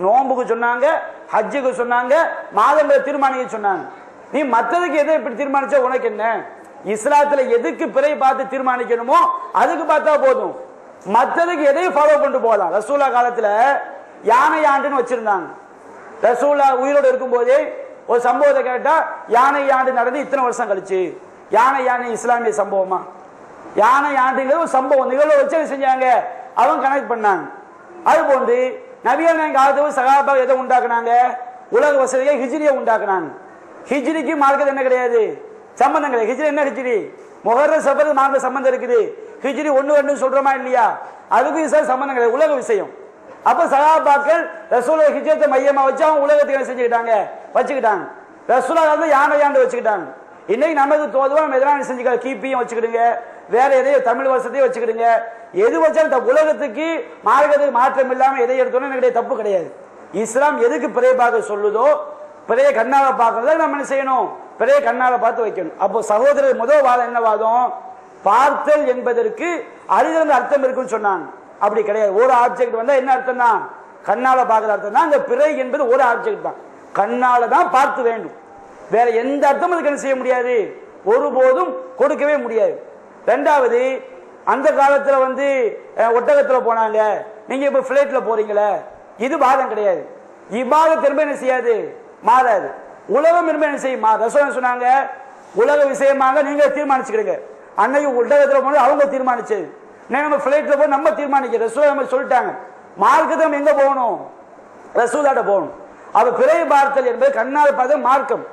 நோம்புக்கு சொன்னாங்க, ஹஜ்ஜுக்கு சொன்னாங்க, மாதங்களை தீர்மானிக்க சொன்னாங்க. நீ மற்றதுக்கு எதை இப்படி தீர்மானிச்சா உனக்கு என்ன? இஸ்லாத்துல எதுக்கு பிறை பார்த்து தீர்மானிக்கணுமோ அதுக்கு பார்த்தா போதும், மற்றதுக்கு எதையும் ஃபாலோ கொண்டு போகலாம். ரசூலா காலத்துல யானை ஆண்டுன்னு வச்சிருந்தாங்க. ரசூலா உயிரோடு இருக்கும் போதே ஒரு சம்பவத்தை கேட்டா, யானை ஆண்டு நடந்து இத்தனை வருஷம் கழிச்சு. யானை இஸ்லாமிய சம்பவமா? யானை ஆண்டுங்கிறது ஒரு சம்பவம், நிகழ்வு வச்சு செஞ்சாங்க, அவங்க கனெக்ட் பண்ணாங்க. அது போன்று நபிகள் காலத்துல சகாபா எதை உண்டாக்குனாங்க? உலக வசதியை ஹிஜ்ரியை உண்டாக்குனாங்க. ஹிஜ்ரிக்கு மார்க்கெட் என்ன கிடையாது, சம்பந்தம் கிடையாது. ஹிஜ்ரி என்ன? ஹிஜ்ரி முஹர்ரம் சஃபர் மார்க்க சம்பந்தம் இருக்குது. ஹிஜ்ரி 1 2 சொல்றோமா இல்லையா? அதுக்கும் சார் சம்பந்தம் கிடையாது, உலக விஷயம். அப்ப சகாபாக்கள் ரசூலை ஹிஜ்ரத்தை மையமா வச்சு அவங்க உலகத்துக்கு என்ன செஞ்சுக்கிட்டாங்க, வச்சுக்கிட்டாங்க. ரசூலா வந்து யானை ஆண்டு வச்சுக்கிட்டாங்க. இன்னைக்கு நமக்கு தோதுவா நம்ம எதனால செஞ்சுக்கலாம், கிபியும் வச்சுக்கிடுங்க, வேற எதையும் தமிழ் வருஷத்தையும் வச்சுக்கிடுங்க. எது வச்சாலும் உலகத்துக்கு மார்க்கத்துக்கு மாற்றம் இல்லாம எதை எடுத்தோன்னு எனக்கு தப்பு கிடையாது. இஸ்லாம் எதுக்கு பிறைய பார்க்க சொல்லுதோ, பிறைய கண்ணால பார்க்கறத நம்ம என்ன செய்யணும், பிறைய கண்ணால பார்த்து வைக்கணும். அப்போ சகோதரர் முதல் வாதம் என்ன வாதம்? பார்த்தல் என்பதற்கு அறிதல் அர்த்தம் இருக்குன்னு சொன்னாங்க. அப்படி கிடையாது. ஒரு ஆப்ஜெக்ட் வந்தா என்ன அர்த்தம்னா கண்ணால பார்க்கிற அர்த்தம் தான். அந்த பிறை என்பது ஒரு ஆப்ஜெக்ட் தான், கண்ணால தான் பார்த்து வேண்டும். வேற எந்த அர்த்தமும் அதுக்கு என்ன செய்ய முடியாது, ஒருபோதும் கொடுக்கவே முடியாது. ரெண்டாவது, அந்த காலத்துல வந்து ஒட்டகத்துல போனாங்க, நீங்க இப்ப பிளைட்ல போறீங்களே, இது வாதம் கிடையாது. இபாதத் திரும்ப என்ன செய்யாது, மாறாது. உலகம் திரும்ப என்ன செய்யும்? ரசூல் சொன்னாங்க, உலக விஷயமாக நீங்க தீர்மானிச்சுக்கிடுங்க. அன்னைக்கு ஒட்டகத்துல போனது அவங்க தீர்மானிச்சது, நம்ம பிளைட்ல போய் நம்ம தீர்மானிக்க ரசூல் நம்ம சொல்லிட்டாங்க. மார்க்கத்தை நம்ம எங்க போகணும், ரசூலாட்ட போகணும். அப்ப பிறை பார்த்தல் என்பது கண்ணால் பார்த்த மார்க்கம்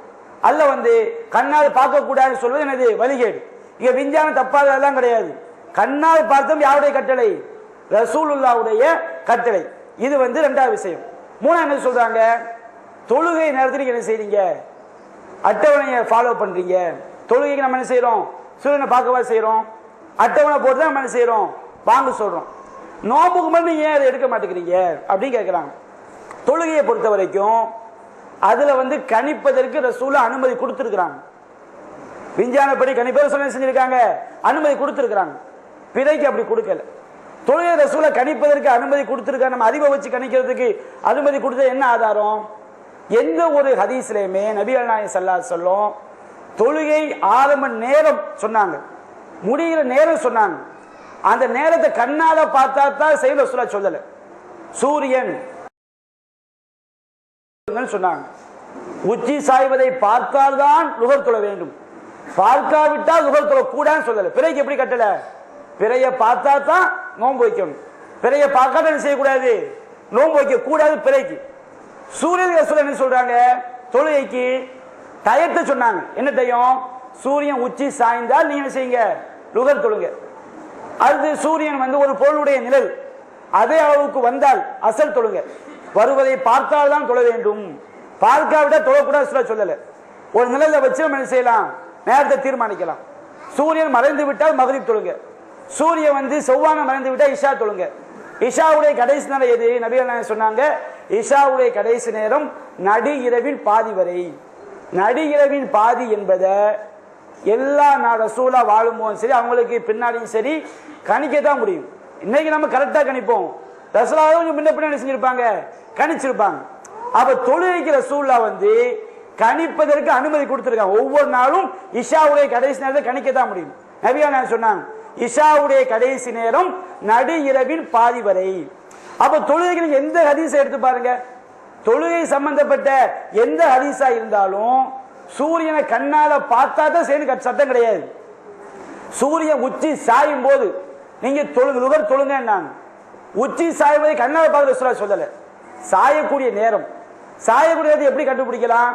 அல்ல. வந்து கண்ணால் பார்க்க கூடாதுன்னு சொல்வது என்னது, வழிகேடு. இங்க விஞ்ஞானம் தப்பாதெல்லாம் கிடையாது. கண்ணால் பார்த்தோம் யாருடைய கட்டளை, ரசூலுல்லாவுடைய கட்டளை. இது வந்து ரெண்டாவது விஷயம். மூணாவது என்ன சொல்றாங்க, தொழுகை நேரத்தில் என்ன செய்றீங்க, அட்டவணையை ஃபாலோ பண்றீங்க. தொழுகைக்கு நம்ம என்ன செய்யறோம், சூரியனை பார்க்கவா செய்யறோம், அட்டவணை போட்டு தான் நம்ம என்ன செய்யறோம், வாங்க சொல்றோம். நோம்புக்கு மட்டும் நீங்க ஏன் அதை எடுக்க மாட்டேங்கிறீங்க அப்படின்னு கேட்கிறாங்க. தொழுகையை பொறுத்த வரைக்கும் அதுல வந்து கணிப்பதற்கு ரசூலா அனுமதி கொடுத்திருக்கிறாங்க. விஞ்ஞானப்படி கணிப்பதை சொல்ல செஞ்சிருக்காங்க, அனுமதி கொடுத்திருக்கிறாங்க. பிறைக்கு அப்படி கொடுக்கல. தொழுகை ரசூலா கணிப்பதற்கு அனுமதி கொடுத்திருக்காங்க. நம்ம அறிவை வச்சு கணிக்கிறதுக்கு அனுமதி கொடுத்த என்ன ஆதாரம்? எந்த ஒரு ஹதீஸ்லயுமே நபிகள் நாயகம் ஸல்லல்லாஹு அலைஹி வஸல்லம் தொழுகை ஆரம்ப நேரம் சொன்னாங்க, முடிகிற நேரம் சொன்னாங்க. அந்த நேரத்தை கண்ணால பார்த்தா தான் செய்ய ரசூலா சொல்லல. சூரியன் சொன்னாங்க, உச்சி சாய்வதை பார்த்தால்தான் லுகர் தொழ வேண்டும், பார்க்காவிட்டால் லுகர் தொழ கூடாதுன்னு சொல்லல. பிறைக்கு எப்படி கட்டல, பிறைய பார்த்தா தான் நோன்பு வைக்கணும், பிறைய பார்க்காத செய்யக்கூடாது, நோன்பு வைக்க கூடாது பிறைக்கு. சூரியன் ரசூல் என்ன சொல்றாங்க, தொழுகைக்கு டயத்தை சொன்னாங்க. என்ன டயம், சூரியன் உச்சி சாய்ந்தால் நீங்க செய்யுங்க, லுகர் தொழுங்க. அது சூரியன் வந்து ஒரு பொருளுடைய நிழல், அதே அளவுக்கு வந்தால் அசல் தொழுங்க. வருவதை பார்த்தால் தான் தொழ வேண்டும், பார்க்காவிட தொழக்கூடாது சொல்லல. ஒரு நிழலை வச்சு நம்ம என்ன செய்யலாம், நேரத்தை தீர்மானிக்கலாம். சூரியன் மறைந்து விட்டால் மகரிப் தொழுங்க, சூரியன் வந்து செவ்வானம் மறைந்து விட்டால் இஷா தொழுங்க. இஷாவுடைய கடைசி நேரம் எது, நபிகள் சொன்னாங்க, இஷாவுடைய கடைசி நேரம் நடு இரவின் பாதி வரை. நடு இரவின் பாதி என்பதை எல்லா ரசூலா வாழும் போதும் சரி, அவங்களுக்கு பின்னாடியும் சரி கணிக்கத்தான் முடியும். இன்னைக்கு நம்ம கரெக்டா கணிப்போம், ரசூலா கொஞ்சம் முன்ன பின்னாடி செஞ்சிருப்பாங்க, கணிச்சிருப்பாங்க. அப்ப தொழுகைக்கு ரசூலா வந்து கணிப்பதற்கு அனுமதி கொடுத்திருக்காங்க. ஒவ்வொரு நாளும் இஷாவுடைய கடைசி நேரத்தை கணிக்கத்தான் முடியும். நபிகள் சொன்னாங்க, இஷாவுடைய கடைசி நேரம் நடு இரவின் பாதி வரை. அப்ப தொழுகைக்கு எந்த ஹதீஸை எடுத்து பாருங்க, தொழுகை சம்பந்தப்பட்ட எந்த ஹதீஸா இருந்தாலும் சூரியனை கண்ணால பார்த்தா தான் செய்யணும் சட்டம் கிடையாது. சூரியன் உச்சி சாயும் போது நீங்க லுகர் தொழுங்க, உச்சி சாய்வதை கண்ணால பார்க்க ரசூலுல்லாஹ் சொல்லல. சாயக்கூடிய நேரம், சாயக்கூடிய நேரத்தை எப்படி கண்டுபிடிக்கலாம்?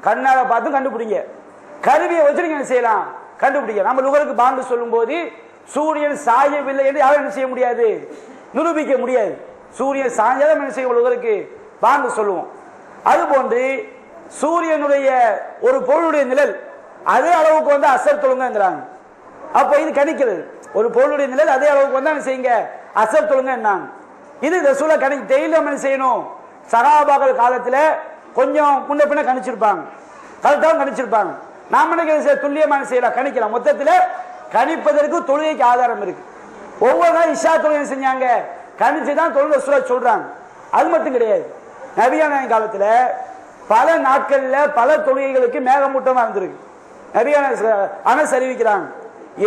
கண்ணால பார்த்து கண்டுபிடிங்க. கருவியை வச்சு நீங்க என்ன செய்யலாம்? கண்டுபிடிக்க. நம்ம லுகருக்கு பாங்கு சொல்லும் போது சூரியன் சாயவில்லை என்று யாரும் என்ன செய்ய முடியாது? நிரூபிக்க முடியாது. சூரியன் சாய்ந்தாலும் என்ன செய்யும்? லுகருக்கு பாங்கு சொல்லுவோம். அதுபோன்று சூரியனுடைய ஒரு பொருளுடைய நிழல் அதே அளவுக்கு வந்து அசர் தொழுங்கிறாங்க. அப்போ இது கணிக்கிறது. ஒரு பொருளுடைய நிழல் அதே அளவுக்கு வந்தா என்ன செய்யுங்க? அசர் தொழுங்க என்னாங்க. இது ரசூலா கணிக்க டெய்லி என்ன செய்யணும்? சகாபாக்கள் காலத்துல கொஞ்சம் முன்ன பின்ன கணிச்சிருப்பாங்க, கரெக்டாக கணிச்சிருப்பாங்க. நாம என்ன துல்லியமான செய்யலாம், கணிக்கலாம். மொத்தத்துல கணிப்பதற்கு தொழுகைக்கு ஆதாரம் இருக்கு. ஒவ்வொரு நாள் இஷா தொழுகை செஞ்சாங்க, கணிச்சுதான் தொழுகை ரசூலா சொல்றாங்க. அது மட்டும் கிடையாது. நபியான காலத்துல பல நாட்கள்ல பல தொழுகைகளுக்கு மேகமூட்டமா இருந்திருக்கு. நபியான அனஸ் அறிவிக்கிறாங்க,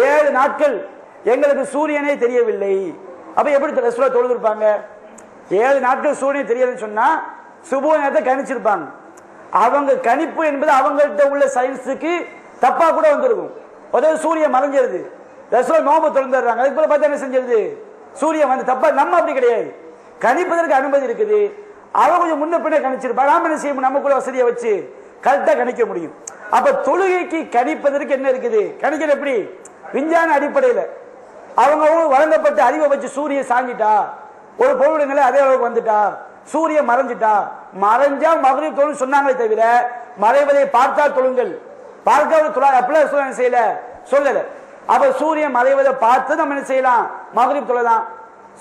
7 நாட்கள் எங்களுக்கு சூரியனே தெரியவில்லை. அப்ப எப்படி ரசூலா தொழுதுருப்பாங்க? 7 நாட்கள் சூரியன் தெரியலன்னு சொன்னா சுபு நேரத்தை கணிச்சிருப்பாங்க. அவங்க கணிப்பு என்பது அவங்கள்ட்ட உள்ள சயின்ஸுக்கு தப்பா கூட வந்திருக்கும். அதாவது சூரியன் மறைஞ்சிருது, ரசூலா நோம்பு திறந்துடுறாங்க, அதுக்கு போல பார்த்தா என்ன செஞ்சிருது? சூரியன் வந்து தப்பா. நம்ம அப்படி கிடையாது, கணிப்பதற்கு அனுமதி இருக்குது. அவங்க கொஞ்சம் முன்ன பின்ன கணிச்சிருப்பாங்க. நாம என்ன செய்யணும்? நமக்குள்ள வசதியை வச்சு கரெக்டா கணிக்க முடியும். அப்ப தொழுகைக்கு கணிப்பதற்கு என்ன இருக்குது? கணிக்கிற எப்படி? விஞ்ஞான அடிப்படையில் அவங்க வழங்கப்பட்ட அறிவை வச்சு சூரியன் சாஞ்சிட்டா, ஒரு பொருளுடைய நிலை அதே அளவுக்கு வந்துட்டா, சூரியன் மறைஞ்சிட்டா, மறைஞ்சா மகரிப் தொழு சொன்னாங்களே தவிர மறைவதை பார்த்தா தொழுங்கள், பார்க்காத தொழாது அப்படிலாம் சூரியன் செய்யல சொல்லல. அப்ப சூரியன் மறைவதை பார்த்து நம்ம என்ன செய்யலாம்? மகரிப் தொழலாம்.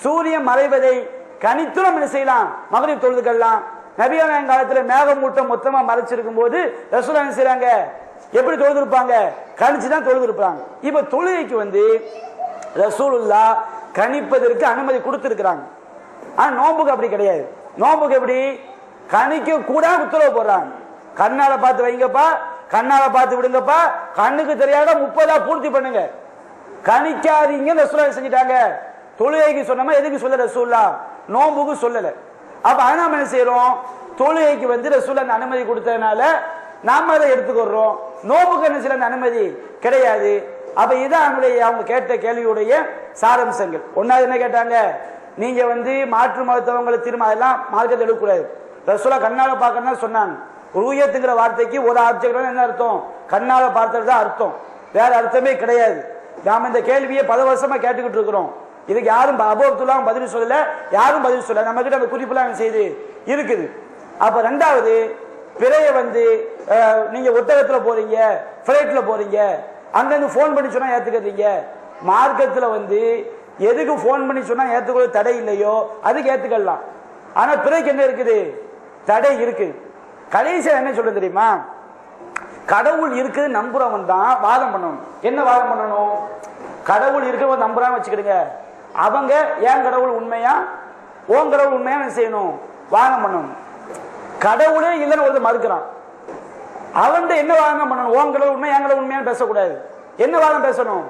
சூரியன் மறைவதை கணித்து நம்ம என்ன செய்யலாம்? மகரிப் தொழுதுக்கலாம். நபியான காலத்துல மேகமூட்டம் மொத்தமா மறைச்சிருக்கும் போது ரசூலா என்ன செய்றாங்க? எப்படி தொழுதுருப்பாங்க? கணிச்சுதான் தொழுதுருப்பாங்க. இப்ப தொழுகைக்கு வந்து ரசூலுல்லாஹ் கணிப்பதற்கு அனுமதி கொடுத்திருக்கிறாங்க. ஆனா நோம்புக்கு அப்படி கிடையாது. நோம்புக்கு எப்படி? கணிக்க கூட உத்தரவு போடுறாங்க. கண்ணால பார்த்து வைங்கப்பா, கண்ணால பார்த்து விடுங்கப்பா, கண்ணுக்கு தெரியாத 30 பூர்த்தி பண்ணுங்க, கணிக்காதீங்க ரசூலுல்லாஹ் செஞ்சிட்டாங்க. தொழுகைக்கு சொன்னமா எதுக்கு சொல்ல ரசூலுல்லாஹ்? நோம்புக்கு சொல்லல. அப்ப நாம என்ன செய்யறோம்? தொழுகைக்கு வந்து ரசூலுல்லாஹ் அந்த அனுமதி கொடுத்ததுனால நாம அதை எடுத்துக்கிறோம். நோம்புக்கு என்ன செய்யற அனுமதி கிடையாது. அப்ப இதான் அவங்க கேட்ட கேள்வியுடைய சாரம்சங்கள். ஒன்னாவது என்ன கேட்டாங்க? நீங்க வந்து மாற்று மருத்துவங்களை திரும்ப அதெல்லாம் மார்க்கத்தை எடுக்கக்கூடாது. ரசூலா கண்ணால பார்க்கணும்னு சொன்னாங்க. ரூயத்துங்கிற வார்த்தைக்கு ஒரு ஆப்ஜெக்ட் என்ன அர்த்தம்? கண்ணால பார்த்தது தான் அர்த்தம், வேற அர்த்தமே கிடையாது. நாம இந்த கேள்வியை 10 வருஷமா கேட்டுக்கிட்டு இருக்கிறோம். இதுக்கு யாரும் அபோத்துலாம் பதில் சொல்லல, யாரும் பதில் சொல்லல. நம்ம கிட்ட அந்த குறிப்பெல்லாம் செய்து இருக்குது. அப்ப ரெண்டாவது, பிறைய வந்து நீங்க ஒட்டகத்துல போறீங்க, பிளைட்ல போறீங்க, அங்கிருந்து போன் பண்ணி சொன்னா ஏத்துக்கிறீங்க. மார்க்கத்துல வந்து எதுக்கு போன் பண்ணி சொன்னா ஏத்துக்கொள்ள தடை இல்லையோ அதுக்கு ஏத்துக்கலாம். ஆனா பிறைக்கு என்ன இருக்குது? தடை இருக்கு. கடைசியா என்ன சொல்றது தெரியுமா? கடவுள் இருக்குது நம்புறவன் தான் வாதம் பண்ணணும். என்ன வாதம் பண்ணணும்? கடவுள் இருக்கிறவன் நம்புறான்னு வச்சுக்கிடுங்க, அவங்க ஏன் கடவுள் உண்மையா ஓன் கடவுள் உண்மையா செய்யணும்? வாதம் பண்ணணும். கடவுளே இல்லைன்னு ஒரு மறுக்கிறான், அவன் என்ன வாதம் பண்ணணும்? ஓன் கடவுள் உண்மை, என் கடவுள் உண்மையான்னு பேசக்கூடாது. என்ன வாதம் பேசணும்?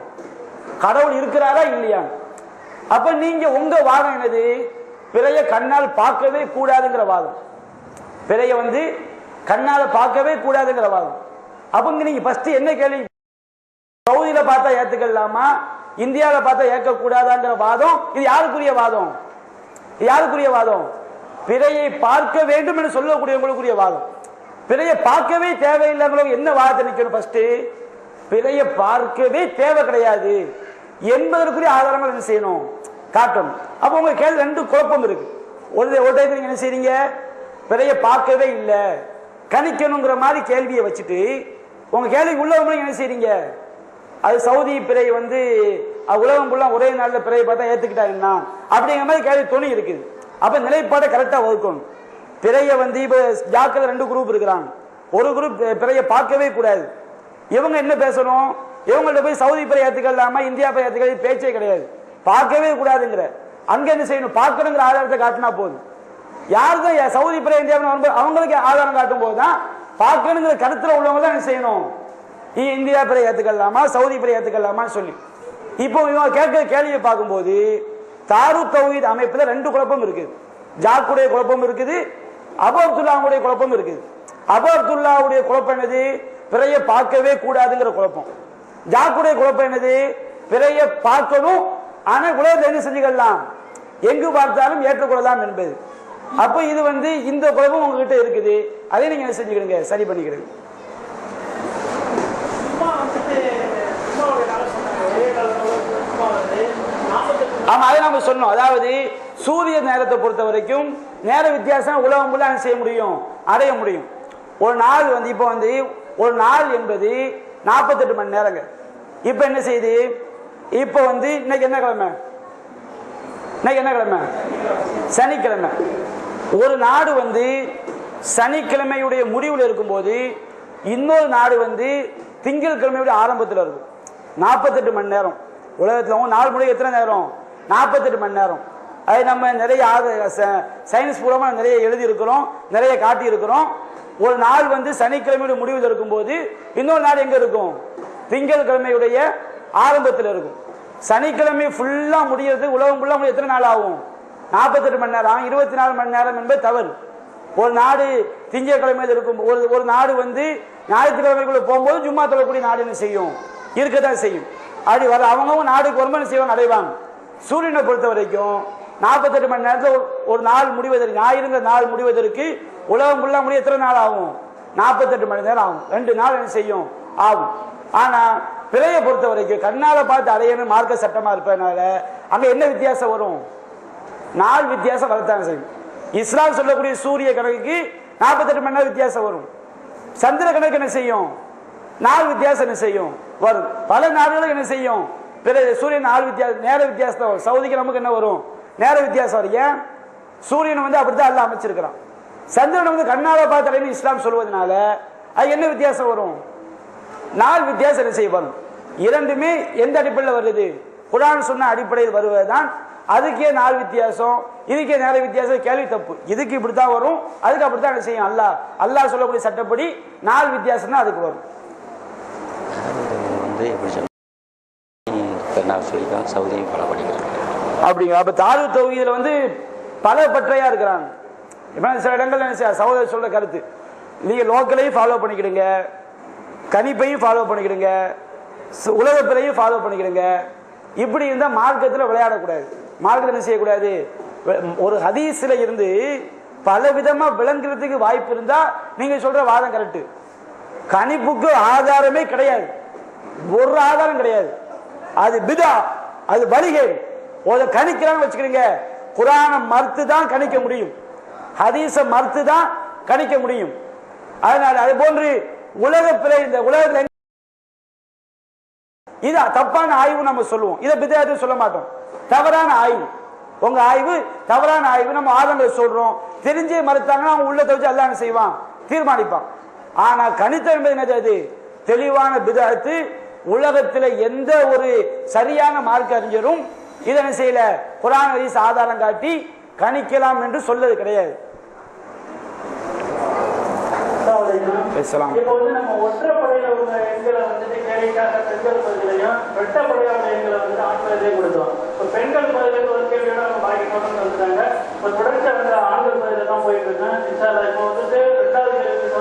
கடவுள் இருக்கிறாரா இல்லையா? அப்ப நீங்க உங்க வாதம் என்னது? பிறைய கண்ணால் பார்க்கவே கூடாதுங்கிற வாதம். பிறைய வந்து கண்ணால பார்க்கவே கூடாதுங்கிற வாதம். அப்ப நீங்க ஃபர்ஸ்ட் என்ன கேள்வி? சவுதியில பார்த்தா ஏத்துக்கலாமா, இந்தியாவில பார்த்தா ஏற்க கூடாதாங்கிற வாதம். இது யாருக்குரிய வாதம்? யாருக்குரிய வாதம்? பிறையை பார்க்க வேண்டும் என்று சொல்லக்கூடியவங்களுக்குரிய வாதம். பிறையை பார்க்கவே தேவையில்லைங்களவங்க என்ன வாதத்தை நிக்கணும்? ஃபர்ஸ்ட் பிறைய பார்க்கவே தேவை கிடையாது என்பதற்குரிய ஆதாரங்கள் என்ன செய்யணும்? காட்டணும். அப்ப உங்க கேள்வி 2 குழப்பம் இருக்கு. ஒரு டைம் என்ன செய்றீங்க? பிறைய பார்க்கவே இல்லை கணிக்கணுங்கிற மாதிரி கேள்வியை வச்சுட்டு உங்க கேள்விக்கு உள்ளவங்க என்ன செய்றீங்க? அது சவுதி பிறை வந்து உலகம் ஃபுல்லா ஒரே நாள்ல பிறையை பார்த்தா ஏத்துக்கிட்டாங்கன்னா அப்படிங்கிற மாதிரி கேள்வி துணி இருக்குது. அப்ப நிலைப்பாடை கரெக்டா வகுக்கணும். பிறைய வந்து இப்ப ஜாக்கிரதை 2 குரூப் இருக்கிறாங்க. ஒரு குரூப் பிறைய பார்க்கவே கூடாது. இவங்க என்ன பேசணும்? இவங்கள்ட்ட போய் சவுதி பிறை ஏத்துக்கலாமா, இந்தியா பிறை ஏத்துக்கிறது பேச்சே கிடையாது. பார்க்கவே கூடாதுங்கிற அங்க என்ன செய்யணும்? பார்க்கணுங்கிற ஆதாரத்தை காட்டினா போதும். யாருதான் சவுதி பிறை இந்தியா அவங்களுக்கு ஆதாரம் காட்டும் போதுதான் பார்க்கணுங்கிற கருத்துல உள்ளவங்க தான் என்ன செய்யணும்? இந்தியா பிறை ஏத்துக்கலாமா, சவுதி பிறை ஏத்துக்கலாமான்னு சொல்லி. இப்போ இவங்க கேட்கிற கேள்வியை பார்க்கும்போது தாரு தௌஹீத் அமைப்புல 2 குழப்பம் இருக்குது. ஜாக்குடைய குழப்பம் இருக்குது, அபு அப்துல்லாவுடைய குழப்பம் இருக்குது. அபு அப்துல்லாவுடைய குழப்பம் என்னது? பிறைய பார்க்கவே கூடாதுங்கிற குழப்பம். ஜாக்குடைய குழப்பம் என்னது? பிறைய பார்க்கணும், ஆனா உலகத்தை என்ன செஞ்சுக்கலாம்? எங்கு பார்த்தாலும் ஏற்றுக்கொள்ளலாம் என்பது. அப்போ இது வந்து இந்த குழப்பம் உங்ககிட்ட இருக்குது, அதை நீங்க என்ன செஞ்சுக்கிடுங்க, சரி பண்ணிக்கிடுங்க. ஆமா, அதை நம்ம சொன்னோம். அதாவது சூரிய நேரத்தை பொறுத்த வரைக்கும் நேர வித்தியாசம் உலகம் ஃபுல்லா செய்ய முடியும், அடைய முடியும். ஒரு நாள் வந்து இப்போ வந்து ஒரு நாள் என்பது 48 மணி நேரங்க. இப்ப என்ன செய்யுது, இப்ப வந்து இன்னைக்கு என்ன கிழமை, இன்னைக்கு என்ன கிழமை, சனிக்கிழமை. ஒரு நாடு வந்து சனிக்கிழமையுடைய முடிவில் இருக்கும்போது இன்னொரு நாடு வந்து திங்கட்கிழமையுடைய ஆரம்பத்தில் இருக்கும். 48 மணி நேரம். உலகத்தில் நாள் முடிவு எத்தனை நேரம், 48 மணி நேரம். அது நம்ம நிறைய சயின்ஸ் பூர்வமா நிறைய எழுதி இருக்கிறோம், நிறைய காட்டி இருக்கிறோம். ஒரு நாள் வந்து சனிக்கிழமையுடைய முடிவில் இருக்கும்போது இன்னொரு நாள் எங்க இருக்கும், திங்கட்கிழமையுடைய ஆரம்பத்தில் இருக்கும். சனிக்கிழமை ஃபுல்லா முடியறது, உலகம் ஃபுல்லா முடிய எத்தனை நாள் ஆகும், 48 மணி நேரம். 24 மணி நேரம் என்பது தவறு. ஒரு நாடு திங்கட்கிழமையில் இருக்கும், ஒரு நாடு வந்து ஞாயிற்றுக்கிழமைக்குள்ள போகும்போது ஜும்மா தொழக்கூடிய நாடு என்ன செய்யும், இருக்கத்தான் செய்யும். அப்படி வர அவங்க நாடுக்கு வருமானம் செய்வாங்க, அடைவாங்க. சூரியனை பொறுத்த வரைக்கும் 48 மணி நேரத்தில் ஒரு நாள் முடிவதற்கு, ஞாயிறுங்கிற நாள் முடிவதற்கு உலகம் ஃபுல்லா முடிய எத்தனை நாள் ஆகும், 48 மணி நேரம் ஆகும். 2 நாள் என்ன செய்யும், ஆகும். ஆனா பிறையை பொறுத்த வரைக்கும் கண்ணால பார்த்து அடையணும் மார்க்க சட்டமா இருப்பதனால அங்க என்ன வித்தியாசம் வரும், நாள் வித்தியாசம் வரத்தான் செய்யும். இஸ்லாம் சொல்லக்கூடிய சூரிய கணக்குக்கு 48 மணி நேரம் வித்தியாசம் வரும். சந்திர கணக்கு என்ன செய்யும், நாள் வித்தியாசம் என்ன செய்யும் வரும். பல நாடுகளுக்கு என்ன செய்யும், சூரியன் நாள் வித்தியாசம், நேர வித்தியாசம் வரும். சவுதிக்கு நமக்கு என்ன வரும், நேர வித்தியாசம் வரும். ஏன், சூரியன் வந்து அப்படித்தான் எல்லாம் அமைச்சிருக்கிறான். சந்திரன் வந்து கண்ணால பார்த்து இஸ்லாம் சொல்வதனால அது என்ன வித்தியாசம் வரும், நாள் வித்தியாசம் என்ன செய்ய வரும். இரண்டுமே எந்த அடிப்படையில் வருது, குர்ஆன் சொன்ன அடிப்படையில் வருவதுதான். அதுக்கே நாள் வித்தியாசம், இதுக்கே நேர வித்தியாசம், கேள்வி தப்பு. இதுக்கு இப்படித்தான் வரும், அதுக்கு அப்படித்தான் என்ன செய்யும். அல்லாஹ் சொல்லக்கூடிய சட்டப்படி நாள் வித்தியாசம் தான் அதுக்கு வரும். அப்படிங்க. அப்ப தாரூத் தௌஹீதுல வந்து பல பற்றையா இருக்கிறாங்க. சில இடங்கள்ல சகோதரர் சொல்ற கருத்து, நீங்க லோக்கலையும் ஃபாலோ பண்ணிக்கிடுங்க, கணிப்பையும் ஃபாலோ பண்ணிக்கிடுங்க, உலக பிறையும் ஃபாலோ பண்ணிக்கிடுங்க. இப்படி இருந்தா மார்க்கத்தில் விளையாடக்கூடாது, மார்க்கத்தில் என்ன செய்யக்கூடாது. ஒரு ஹதீஸ்ல இருந்து பல விதமா விளங்குறதுக்கு வாய்ப்பு இருந்தா நீங்க சொல்ற வாதம் கரெக்ட். கணிப்புக்கு ஆதாரமே கிடையாது, ஒரு ஆதாரம் கிடையாது, அது பிதா, அது பலிகேடு. கணிக்கிறாங்க வச்சுக்கிறீங்க, குர்ஆனை மறுத்து தான் கணிக்க முடியும், ஹதீஸை மறுத்து தான் கணிக்க முடியும். அதனால அது போன்று உலக பிழை, இந்த உலகத்தில் இது தப்பான ஆய்வு நம்ம சொல்லுவோம், இதை பிதான்னு சொல்ல மாட்டோம். தவறான ஆய்வு, உங்க ஆய்வு தவறான ஆய்வு, நம்ம ஆதங்களை சொல்றோம். தெரிஞ்சே மறுத்தாங்கன்னா அவங்க உள்ளத்தை வச்சு அல்லாஹ் என்ன செய்வான், தீர்மானிப்பான். ஆனா கணித்தம் என்பது என்னது, தெளிவான பிதாத்து. உலகத்தில் எந்த ஒரு சரியான மார்க்க அறிஞரும் இதனை செய்யல, குர்ஆன் ஹதீஸ் ஆதாரம் காட்டி கணிக்கலாம் என்று சொல்றது கிடையாது. இப்போ வந்து நம்ம ஒற்றைப்படையில உள்ள எண்களை வந்துட்டு கேள்விக்காக பெண்கள் பகுதியிலையும் வெட்டப்படையோட எண்களை வந்து ஆண்கள் கொடுத்தோம். இப்போ பெண்கள் பகுதியில் ஒரு கேள்வியோட நம்ம பாக்கிட்டோம்னு வந்துட்டாங்க. இப்போ தொடர்ச்சி வந்து ஆண்கள் பகுதியில தான் போயிட்டு இருக்கேன். இப்போ வந்துட்டு 2வது கேள்வி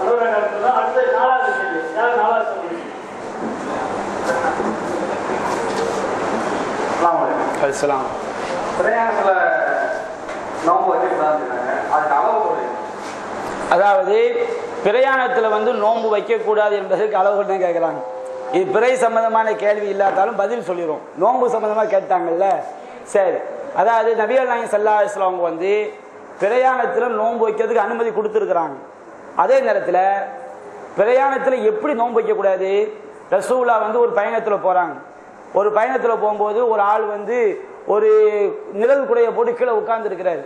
அலுவலக காலத்துல தான், அடுத்து 4வது கேள்வி. யார் 4வது கேள்வி? பிரயாணத்துல நோம்பு வைக்கக்கூடாதுன்னு அதுக்கு அளவு போடுது. அதாவது பிரயாணத்தில் வந்து நோன்பு வைக்கக்கூடாது என்பதற்கு அளவுகள் தான் கேட்குறாங்க. இது பிறை சம்பந்தமான கேள்வி இல்லாதாலும் பதில் சொல்லிடும். நோன்பு சம்பந்தமாக கேட்டாங்கல்ல, சரி. அதாவது நபிகள் நாயகம் ஸல்லல்லாஹு அலைஹி வஸல்லம் வந்து பிரயாணத்தில் நோன்பு வைக்கிறதுக்கு அனுமதி கொடுத்துருக்குறாங்க. அதே நேரத்தில் பிரயாணத்தில் எப்படி நோன்பு வைக்கக்கூடாது, ரசூலுல்லாஹ் வந்து ஒரு பயணத்தில் போகிறாங்க. ஒரு பயணத்தில் போகும்போது ஒரு ஆள் வந்து ஒரு நிழல் குடையை போட்டு கீழே உட்கார்ந்துருக்கிறாரு.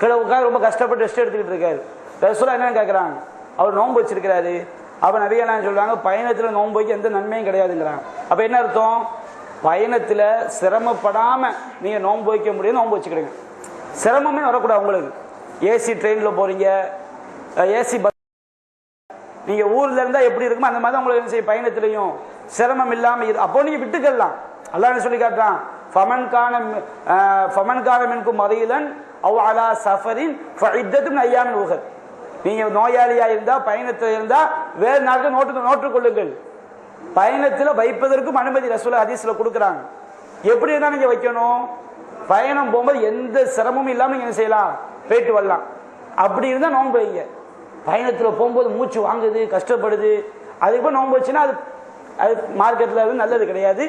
கீழே உட்காந்து ரொம்ப கஷ்டப்பட்டு ரெஸ்ட் எடுத்துக்கிட்டு இருக்காரு. ரசூலுல்லாஹ் என்னன்னு கேட்குறாங்க, அவர் நோன்பு வச்சிருக்கிறாரு. அப்போ நபிகள் நாயகம் சொல்றாங்க, பயணத்தில் நோன்பு வைக்க எந்த நன்மையும் கிடையாதுங்கிறாங்க. அப்போ என்ன அர்த்தம், பயணத்தில் சிரமப்படாமல் நீங்கள் நோன்பு வைக்க முடியும், நோன்பு வச்சுக்கிடுங்க. சிரமமே வரக்கூடாது உங்களுக்கு. ஏசி ட்ரெயினில் போகிறீங்க, ஏசி பஸ், நீங்கள் ஊரில் இருந்தால் எப்படி இருக்குமோ அந்த மாதிரி தான் உங்களுக்கு என்ன செய்யும், பயணத்திலையும் சிரமம் இல்லாமல் அப்போ நீங்கள் விட்டுக்கலாம். அல்லாஹ் என்ன சொல்லி காட்டுறான், ஃபமன் கான மின்கும் மரீலன் அவ் அலா சஃபரின் ஃபஇத்தத்துன் அய்யாமின் உஹர். நீங்கள் நோயாளியாக இருந்தால், பயணத்தில் இருந்தால் வேறு நாட்கள் நோட்டுக்கொள்ளுங்கள். பயணத்தில் வைப்பதற்கும் அனுமதி ரசூலுல்லாஹ் ஹதீஸ்ல கொடுக்குறாங்க. எப்படி இருந்தால் நீங்கள் வைக்கணும், பயணம் போகும்போது எந்த சிரமமும் இல்லாமல் நீங்கள் என்ன செய்யலாம், போயிட்டு வரலாம். அப்படி இருந்தால் நோன்பு வைங்க. பயணத்தில் போகும்போது மூச்சு வாங்குது, கஷ்டப்படுது, அதுக்கு போய் நோன்பு வச்சுன்னா அது அது மார்க்கெட்டில் நல்லது கிடையாது,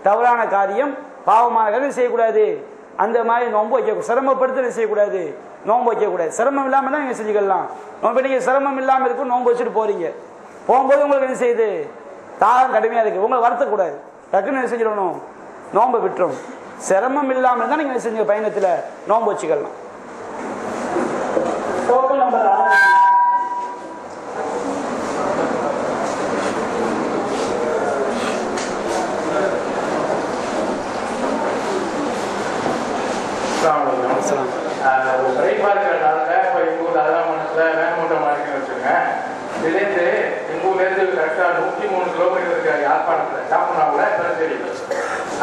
தவறான காரியம், பாவமான காரியம் செய்யக்கூடாது. அந்த மாதிரி நோன்பு வைக்க, சிரமப்படுத்த செய்யக்கூடாது, நோன்பு வைக்கக்கூடாது. சிரமம் இல்லாமல் தான் நீங்கள் செஞ்சுக்கலாம். நோன்பு நீங்கள் சிரமம் இல்லாமல் இருக்கும் நோன்பு வச்சுட்டு போறீங்க, போகும்போது உங்களுக்கு என்ன செய்யுது, தாகம் கடுமையாக இருக்குது, உங்களை வருத்தக்கூடாது, டக்குன்னு என்ன செஞ்சிடணும், நோன்பை விட்டுரும். சிரமம் இல்லாமல் தான் நீங்கள் செஞ்ச பயணத்தில் நோன்பு வச்சுக்கலாம். சிறைப்பாடுறதுனால இப்போ எங்கள் ஊர் அதாமணத்தில் வேணுமூட்டம் மாடிக்கு வச்சுருங்க. இதுலேருந்து எங்கள் ஊர்லேருந்து கரெக்டாக 103 கிலோமீட்டர் இருக்க யாழ்ப்பாணத்தில் சாப்பனாவில் பெருந்தெரி.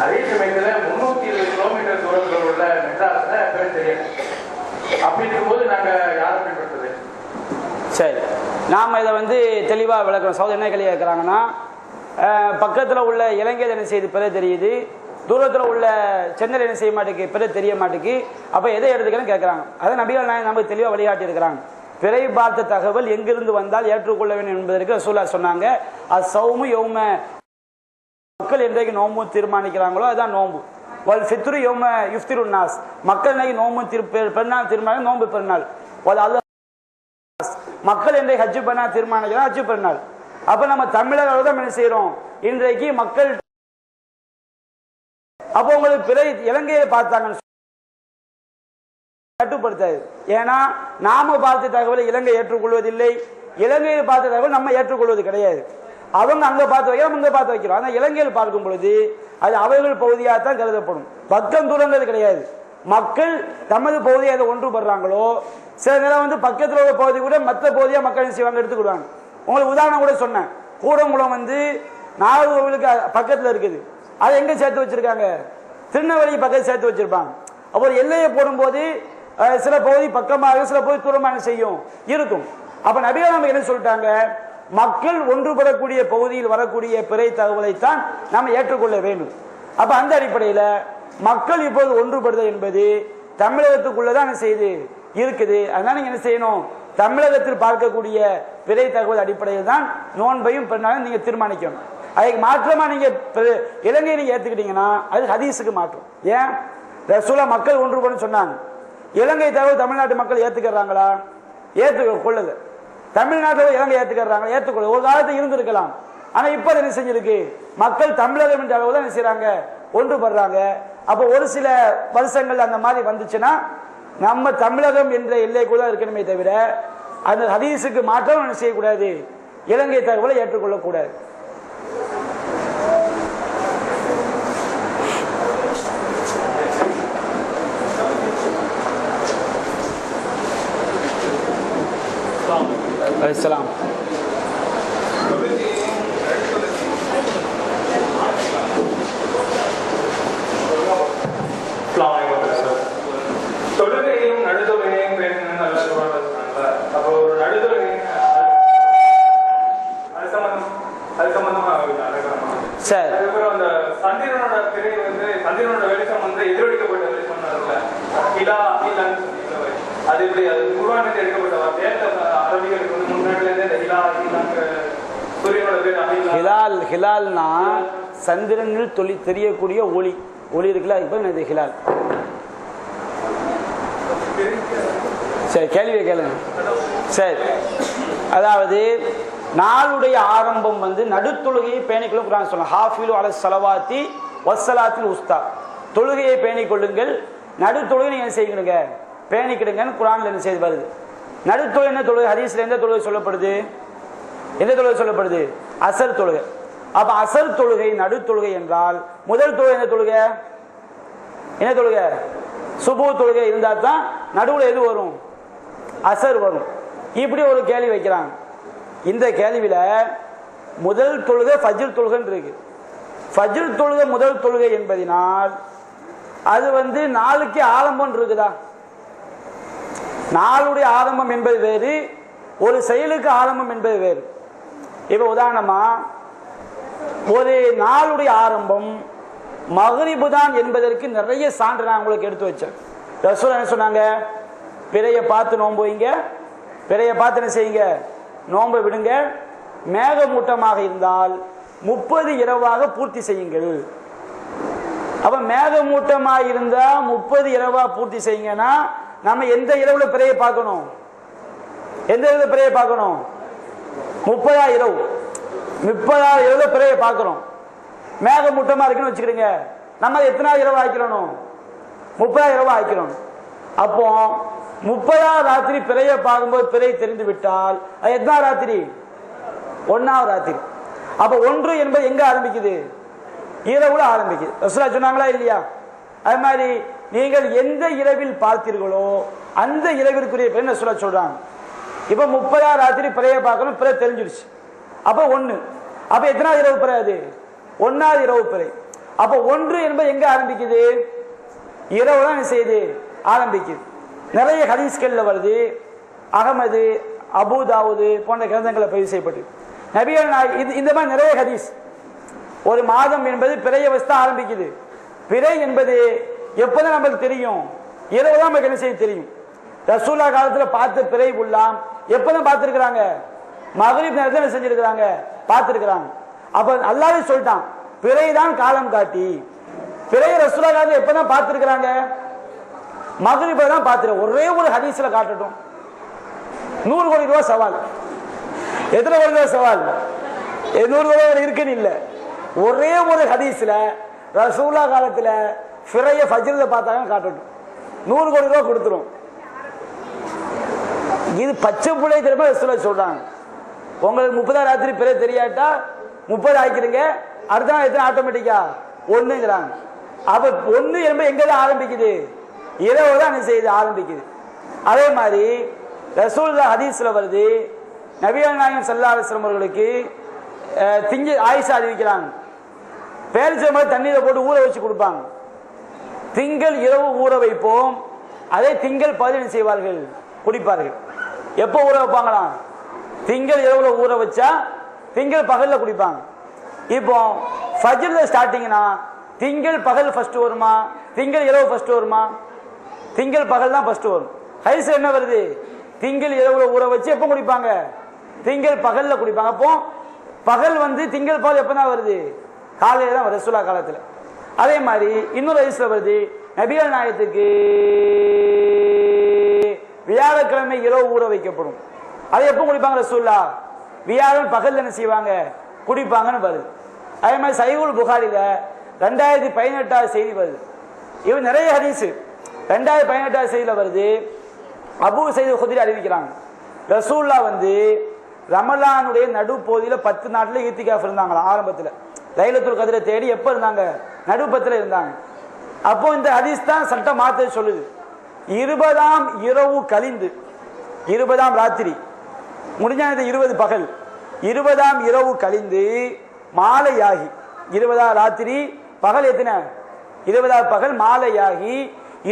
அதே சமயத்தில் 320 கிலோமீட்டர் தூரத்தில் உள்ள மெட்ராஸில் பெருந்தெரி. அப்படி இருக்கும்போது நாங்கள் யாரை பின்பற்றுறது? சரி, நாம் இதை தெளிவாக விளக்குறோம். சௌதரி என்ன கேள்வி கேட்குறாங்கன்னா, பக்கத்தில் உள்ள இலங்கையில் என்ன செய்யுது பிற தெரியுது, தூரத்தில் உள்ள சென்னையில் என்ன செய்ய மாட்டேக்கு பிற தெரிய மாட்டேக்கு, அப்போ எதை எடுத்துக்கன்னு கேட்குறாங்க. அதை நபிகள் நாயகம் நமக்கு தெளிவாக வழிகாட்டி இருக்கிறாங்க. பிறை பார்த்த தகவல் எங்கிருந்து வந்தால் ஏற்றுக்கொள்ள வேண்டும் என்பதற்கு ரசூலுல்லாஹ் சொன்னாங்க. அது சௌமு யௌம, மக்கள் என்றைக்கு நோம்பு தீர்மானிக்கிறாங்களோ அதுதான் நோம்பு. வல் ஃபித்ரு யௌம யுஃப்திரு நாஸ், மக்கள் இன்னைக்கு நோம்பு பெருநாள் தீர்மானம் நோம்பு பெருநாள். அல்ல மக்கள் என்றைக்கு ஹஜ்ஜு பெருநாள் தீர்மானிக்கிறோம் ஹஜ்ஜு பெருநாள். அப்போ நம்ம தமிழர்கள் தான் என்ன செய்கிறோம், இன்றைக்கு மக்கள் அப்போ உங்களுக்கு பிறை இலங்கையை பார்த்தாங்க கட்டுப்படுத்தாது. ஏன்னா நாம பார்த்த தகவலை இலங்கை ஏற்றுக்கொள்வதில்லை, இலங்கையை பார்த்த தகவல் நம்ம ஏற்றுக்கொள்வது கிடையாது. அவங்க அங்க பார்த்து வைக்கிறோம், அங்க பார்த்து வைக்கிறோம். ஆனால் இலங்கையில் பார்க்கும் பொழுது அது அவர்கள் பகுதியாக தான் கருதப்படும், பக்கம் தூரங்கிறது கிடையாது. மக்கள் தமது பகுதியை அதை ஒன்றுபடுறாங்களோ, சில நேரம் பக்கத்தில் உள்ள பகுதி கூட மற்ற பகுதியாக மக்கள் செய்வாங்க எடுத்துக்கிடுவாங்க. உங்களுக்கு உதாரணம் கூட சொன்னேன், கூடங்குளம் நாகர்கோவிலுக்கு பக்கத்தில் இருக்குது, அதை எங்க சேர்த்து வச்சிருக்காங்க, திருநெல்வேலி பக்கத்தில் சேர்த்து வச்சிருப்பாங்க. அப்போ ஒரு எல்லையை போடும்போது சில பகுதி பக்கமாக சில பகுதி தூரமாக செய்யும் இருக்கும். அப்ப நபிகள் நாயகம் என்ன சொல்லிட்டாங்க, மக்கள் ஒன்றுபடக்கூடிய பகுதியில் வரக்கூடிய பிறை தகவலைத்தான் நாம் ஏற்றுக்கொள்ள வேண்டும். அப்ப அந்த அடிப்படையில் மக்கள் இப்போது ஒன்றுபடுதல் என்பது தமிழகத்துக்குள்ளதான் செய்து இருக்குது. அதனால நீங்க என்ன செய்யணும், தமிழகத்தில் பார்க்கக்கூடிய பிறை தகவல் அடிப்படையில் தான் நோன்பையும் பெருநாளும் நீங்க தீர்மானிக்கணும். அதுக்கு மாற்றமா நீங்க இலங்கையை நீங்க ஏத்துக்கிட்டீங்கன்னா அது ஹதீஸுக்கு மாற்றம். ஏன் ரசூலுல்லாஹ் மக்கள் ஒன்றுபடும் சொன்னாங்க, இலங்கை தகவல் தமிழ்நாட்டு மக்கள் ஏத்துக்கிறாங்களா, ஏற்றுக்கொள்ளல. தமிழ்நாட்டில் இலங்கை ஏத்துக்கிறாங்க, ஏற்றுக்கொள்ள ஒரு காலத்தில் இருந்திருக்கலாம். ஆனா இப்ப என்ன செஞ்சிருக்கு, மக்கள் தமிழகம் என்ற அளவு தான் என்ன செய்யறாங்க, ஒன்றுபடுறாங்க. அப்போ ஒரு சில வருஷங்கள் அந்த மாதிரி வந்துச்சுன்னா நம்ம தமிழகம் என்ற எல்லைக்குள்ள இருக்கணுமே தவிர அந்த ஹதீஸுக்கு மாற்றம் என்ன செய்யக்கூடாது, இலங்கை தகவலை ஏற்றுக்கொள்ளக்கூடாது. அலைஹிஸ்ஸலாம். தொழுகையும் நடுத்தொழுகையும் பேசணும் நல்லா சொல்றாங்க. அப்போ ஒரு நடுத்தொழுகை அது சம்பந்தமா சரி. அதுக்கப்புறம் அந்த சந்திரனோட திரை சந்திரனோட வெளிச்சம் எதிரொலிக்கப்பட்ட வெளிச்சம் கிலா கிலான்னு சொன்னீங்க, அது எப்படி அது குர்ஆனில் எடுக்கப்பட்ட வார்த்தை, அரபிகளுக்கு முன்னாடில இருந்தே கிலா கிலாங்க சூரியனோட பேர் ஹிலால். ஹிலால்னா சந்திரனில் தெரியக்கூடிய ஒளி, ஒளி இருக்குல்ல, இப்போ ஹிலால். சரி, கேள்வியை கேளுங்க. சரி, அதாவது நாளுடைய ஆரம்பம் நடுத்தொழுகையை பேணிக்கொள்ளும் குர்ஆன் சொல்லுங்க. ஹாஃபிலு அல ஸலவாத்தி வஸ்ஸலாத்தில் உஸ்தா, தொழுகையை பேணிக் கொள்ளுங்கள், நடுத்தொழுகை நீங்க செய்யுங்க, பேணிக்கிடுங்கன்னு குர்ஆன்ல என்ன செய்து வருது. நடுத்தொழுகை என்ன தொழுகை, ஹதீஸ்ல எந்த தொழுகை சொல்லப்படுது, எந்த தொழுகை சொல்லப்படுது, அசர் தொழுகை. அப்ப அசர் தொழுகை நடுத்தொழுகை என்றால் முதல் தொழுகை என்ன தொழுகை, என்ன தொழுகை, சுபு தொழுகை இருந்தா தான் நடுவில் எது வரும், அசர் வரும். இப்படி ஒரு கேள்வி வைக்கிறாங்க. இந்த கேள்வியில முதல் தொழுகை ஃபஜ்ர் தொழுகைன்னு இருக்கு. ஃபஜ்ர் தொழுகை முதல் தொழுகை என்பதனால் அது நாளுக்கு ஆரம்பம் இருக்குதா, நாளுடைய ஆரம்பம் என்பது வேறு, ஒரு செயலுக்கு ஆரம்பம் என்பது வேறு. இப்ப உதாரணமா ஒரு நாளுடைய ஆரம்பம் மகரிபு தான் என்பதற்கு நிறைய சான்று நான் உங்களுக்கு எடுத்து வச்சேன். ரசூல் என்ன சொன்னாங்க? பிறையை பார்த்து நோன்பு வைங்க, பிறையை பார்த்து என்ன செய்யுங்க, நோன்பை விடுங்க. மேகமூட்டமாக இருந்தால் 30 இரவாக பூர்த்தி செய்யுங்கள். அப்ப மேகமூட்டமாக இருந்தா 30 இரவா பூர்த்தி செய்யுங்கன்னா நம்ம எந்த இரவுல பிறையை பார்க்கணும்? எந்த இரவுல பிறையை பார்க்கணும்? 30 இரவு. 30 இரவுல பிறையை பார்க்கிறோம். மேகமூட்டமா இருக்குன்னு வச்சுக்கிறீங்க, நம்ம எத்தனாவது இரவு ஆக்கிறணும்? 30 இரவா ஆக்கிறோம். அப்போ 30 ராத்திரி பிறையை பார்க்கும்போது பிறை தெரிந்து விட்டால் அது எத்தனாவது ராத்திரி? 1வது ராத்திரி. அப்ப 1 என்பது எங்க ஆரம்பிக்குது? இரவுல ஆரம்பிக்குது. ரசூலுல்லாஹ் சொன்னாங்களா இல்லையா? அது மாதிரி நீங்கள் எந்த இரவில் பார்த்தீர்களோ அந்த இரவிற்குரிய பிறை ரசூலுல்லாஹ் சொல்றாங்க. இப்ப 30 ராத்திரி பிறையை பார்க்கணும், பிறை தெரிஞ்சிருச்சு. அப்ப 1. அப்ப எத்தனாவது இரவு பிறை? அது 1வது இரவு பிறை. அப்ப 1 என்பது எங்க ஆரம்பிக்குது? இரவு தான் செய்து ஆரம்பிக்குது. நிறைய ஹதீஸ்கள்ல வருது. அகமது, அபூதாவுது போன்ற கிரந்தங்களை பதிவு செய்யப்பட்டு நபிகள் இந்த மாதிரி நிறைய ஹதீஸ். ஒரு மாதம் என்பது பிறையை வச்சு தான் ஆரம்பிக்குது. பிறை என்பது எப்பதான் நமக்கு தெரியும்? இரவு தான் நமக்கு என்ன செய்ய தெரியும். ரசூலுல்லாஹ் காலத்துல பார்த்த பிறை உள்ளாம் எப்பதான் பார்த்திருக்கிறாங்க? மகரிப் நேரத்தில் செஞ்சிருக்கிறாங்க, பார்த்திருக்கிறாங்க. அப்ப அல்லாஹ்வே சொல்லிட்டான், பிறை தான் காலம் காட்டி. பிறையை ரசூலுல்லாஹ் காலத்துல எப்பதான் பார்த்திருக்கிறாங்க? மகரிபை தான் பார்த்திருக்க. ஒரே ஒரு ஹதீஸ்ல காட்டட்டும். 100 கோடி ரூபாய் சவால். எத்தனை கோடி ரூபாய் சவால்? 100 கோடி ரூபாய் இருக்குன்னு இல்ல. ஒரே ஒரு ஹதீஸ்ல ரசூலுல்லாஹ் காலத்துல பிறைய ஃபஜ்ர்ல பார்த்தாங்க காட்டட்டும். 100 கோடி ரூபாய் கொடுத்துரும். இது பச்சை புள்ளை திரும்ப ரசூலுல்லாஹ் சொல்றாங்க. உங்களுக்கு 30 ராத்திரி பிறை தெரியாட்டா 30 ஆக்கிடுங்க, அடுத்த நாள் எத்தனை ஆட்டோமேட்டிக்கா 1ங்கிறாங்க. அப்ப 1 என்பது எங்க ஆரம்பிக்குது? இரவு தான் என்ன செய்யுது? ஆரம்பிக்குது. அதே மாதிரி ரசூலுல்லாஹ் ஹதீஸ்ல வருது, நபிகள் நாயகம் ஸல்லல்லாஹு அலைஹி வஸல்லம் அவர்களுக்கு ஆயிஷா அறிவிக்கிறாங்க, பேரிச்சம்பழம் தண்ணீரை போட்டு ஊற வச்சு கொடுப்பாங்க. திங்கள் இரவு ஊற வைப்போம், அதே திங்கள் பகல் செய்வார்கள், குடிப்பார்கள். எப்போ ஊற வைப்பாங்களாம்? திங்கள் இரவுல ஊற வச்சா திங்கள் பகல்ல குடிப்பாங்க. இப்போ ஃபஜ்ர்ல ஸ்டார்டிங்னா திங்கள் பகல் ஃபர்ஸ்ட் வருமா, திங்கள் இரவு ஃபர்ஸ்ட் வருமா? திங்கள் பகல் தான் ஃபர்ஸ்ட் வரும். ஹைஸ் என்ன வருது? திங்கள் இரவுல ஊற வச்சு எப்போ குடிப்பாங்க? திங்கள் பகல்ல குடிப்பாங்க. அப்போ பகல் வந்து திங்கள் பகல் எப்பதான் வருது? காலையில தான் வருது ரசூலுல்லாஹ் காலத்துல. அதே மாதிரி இன்னொரு ஹதீஸ்ல வருது, நபிகள் நாயகத்துக்கு வியாழக்கிழமை இரவு ஊற வைக்கப்படும். அதை எப்போ குடிப்பாங்க ரசூலுல்லாஹ்? வியாழன் பகல் என்ன செய்வாங்க? குடிப்பாங்கன்னு வருது. அதே மாதிரி சஹீஹுல் புகாரில 2018 செய்தி வருது. இவன் நிறைய ஹதீஸ் 2018 செய்தியில வருது. அபூ சயீத் குத்ரி அறிவிக்கிறாங்க, ரசூலுல்லாஹ் வந்து ரமலானுடைய நடுப்பகுதியில 10 நாட்ல இத்திகாஃப் இருந்தாங்களா. ஆரம்பத்துல லைலத்துல் கத்ரை தேடி எப்ப இருந்தாங்க? நடுப்பத்துல இருந்தாங்க. அப்போ இந்த ஹதீஸ் தான் சட்டம் மாத்த சொல்லுது. 20ஆம் இரவு கழிந்து 20ஆம் ராத்திரி முடிஞ்ச 20 பகல் 20ஆம் இரவு கழிந்து மாலையாகி 20ஆம் ராத்திரி பகல் எத்தனை? 20ஆம் பகல் மாலையாகி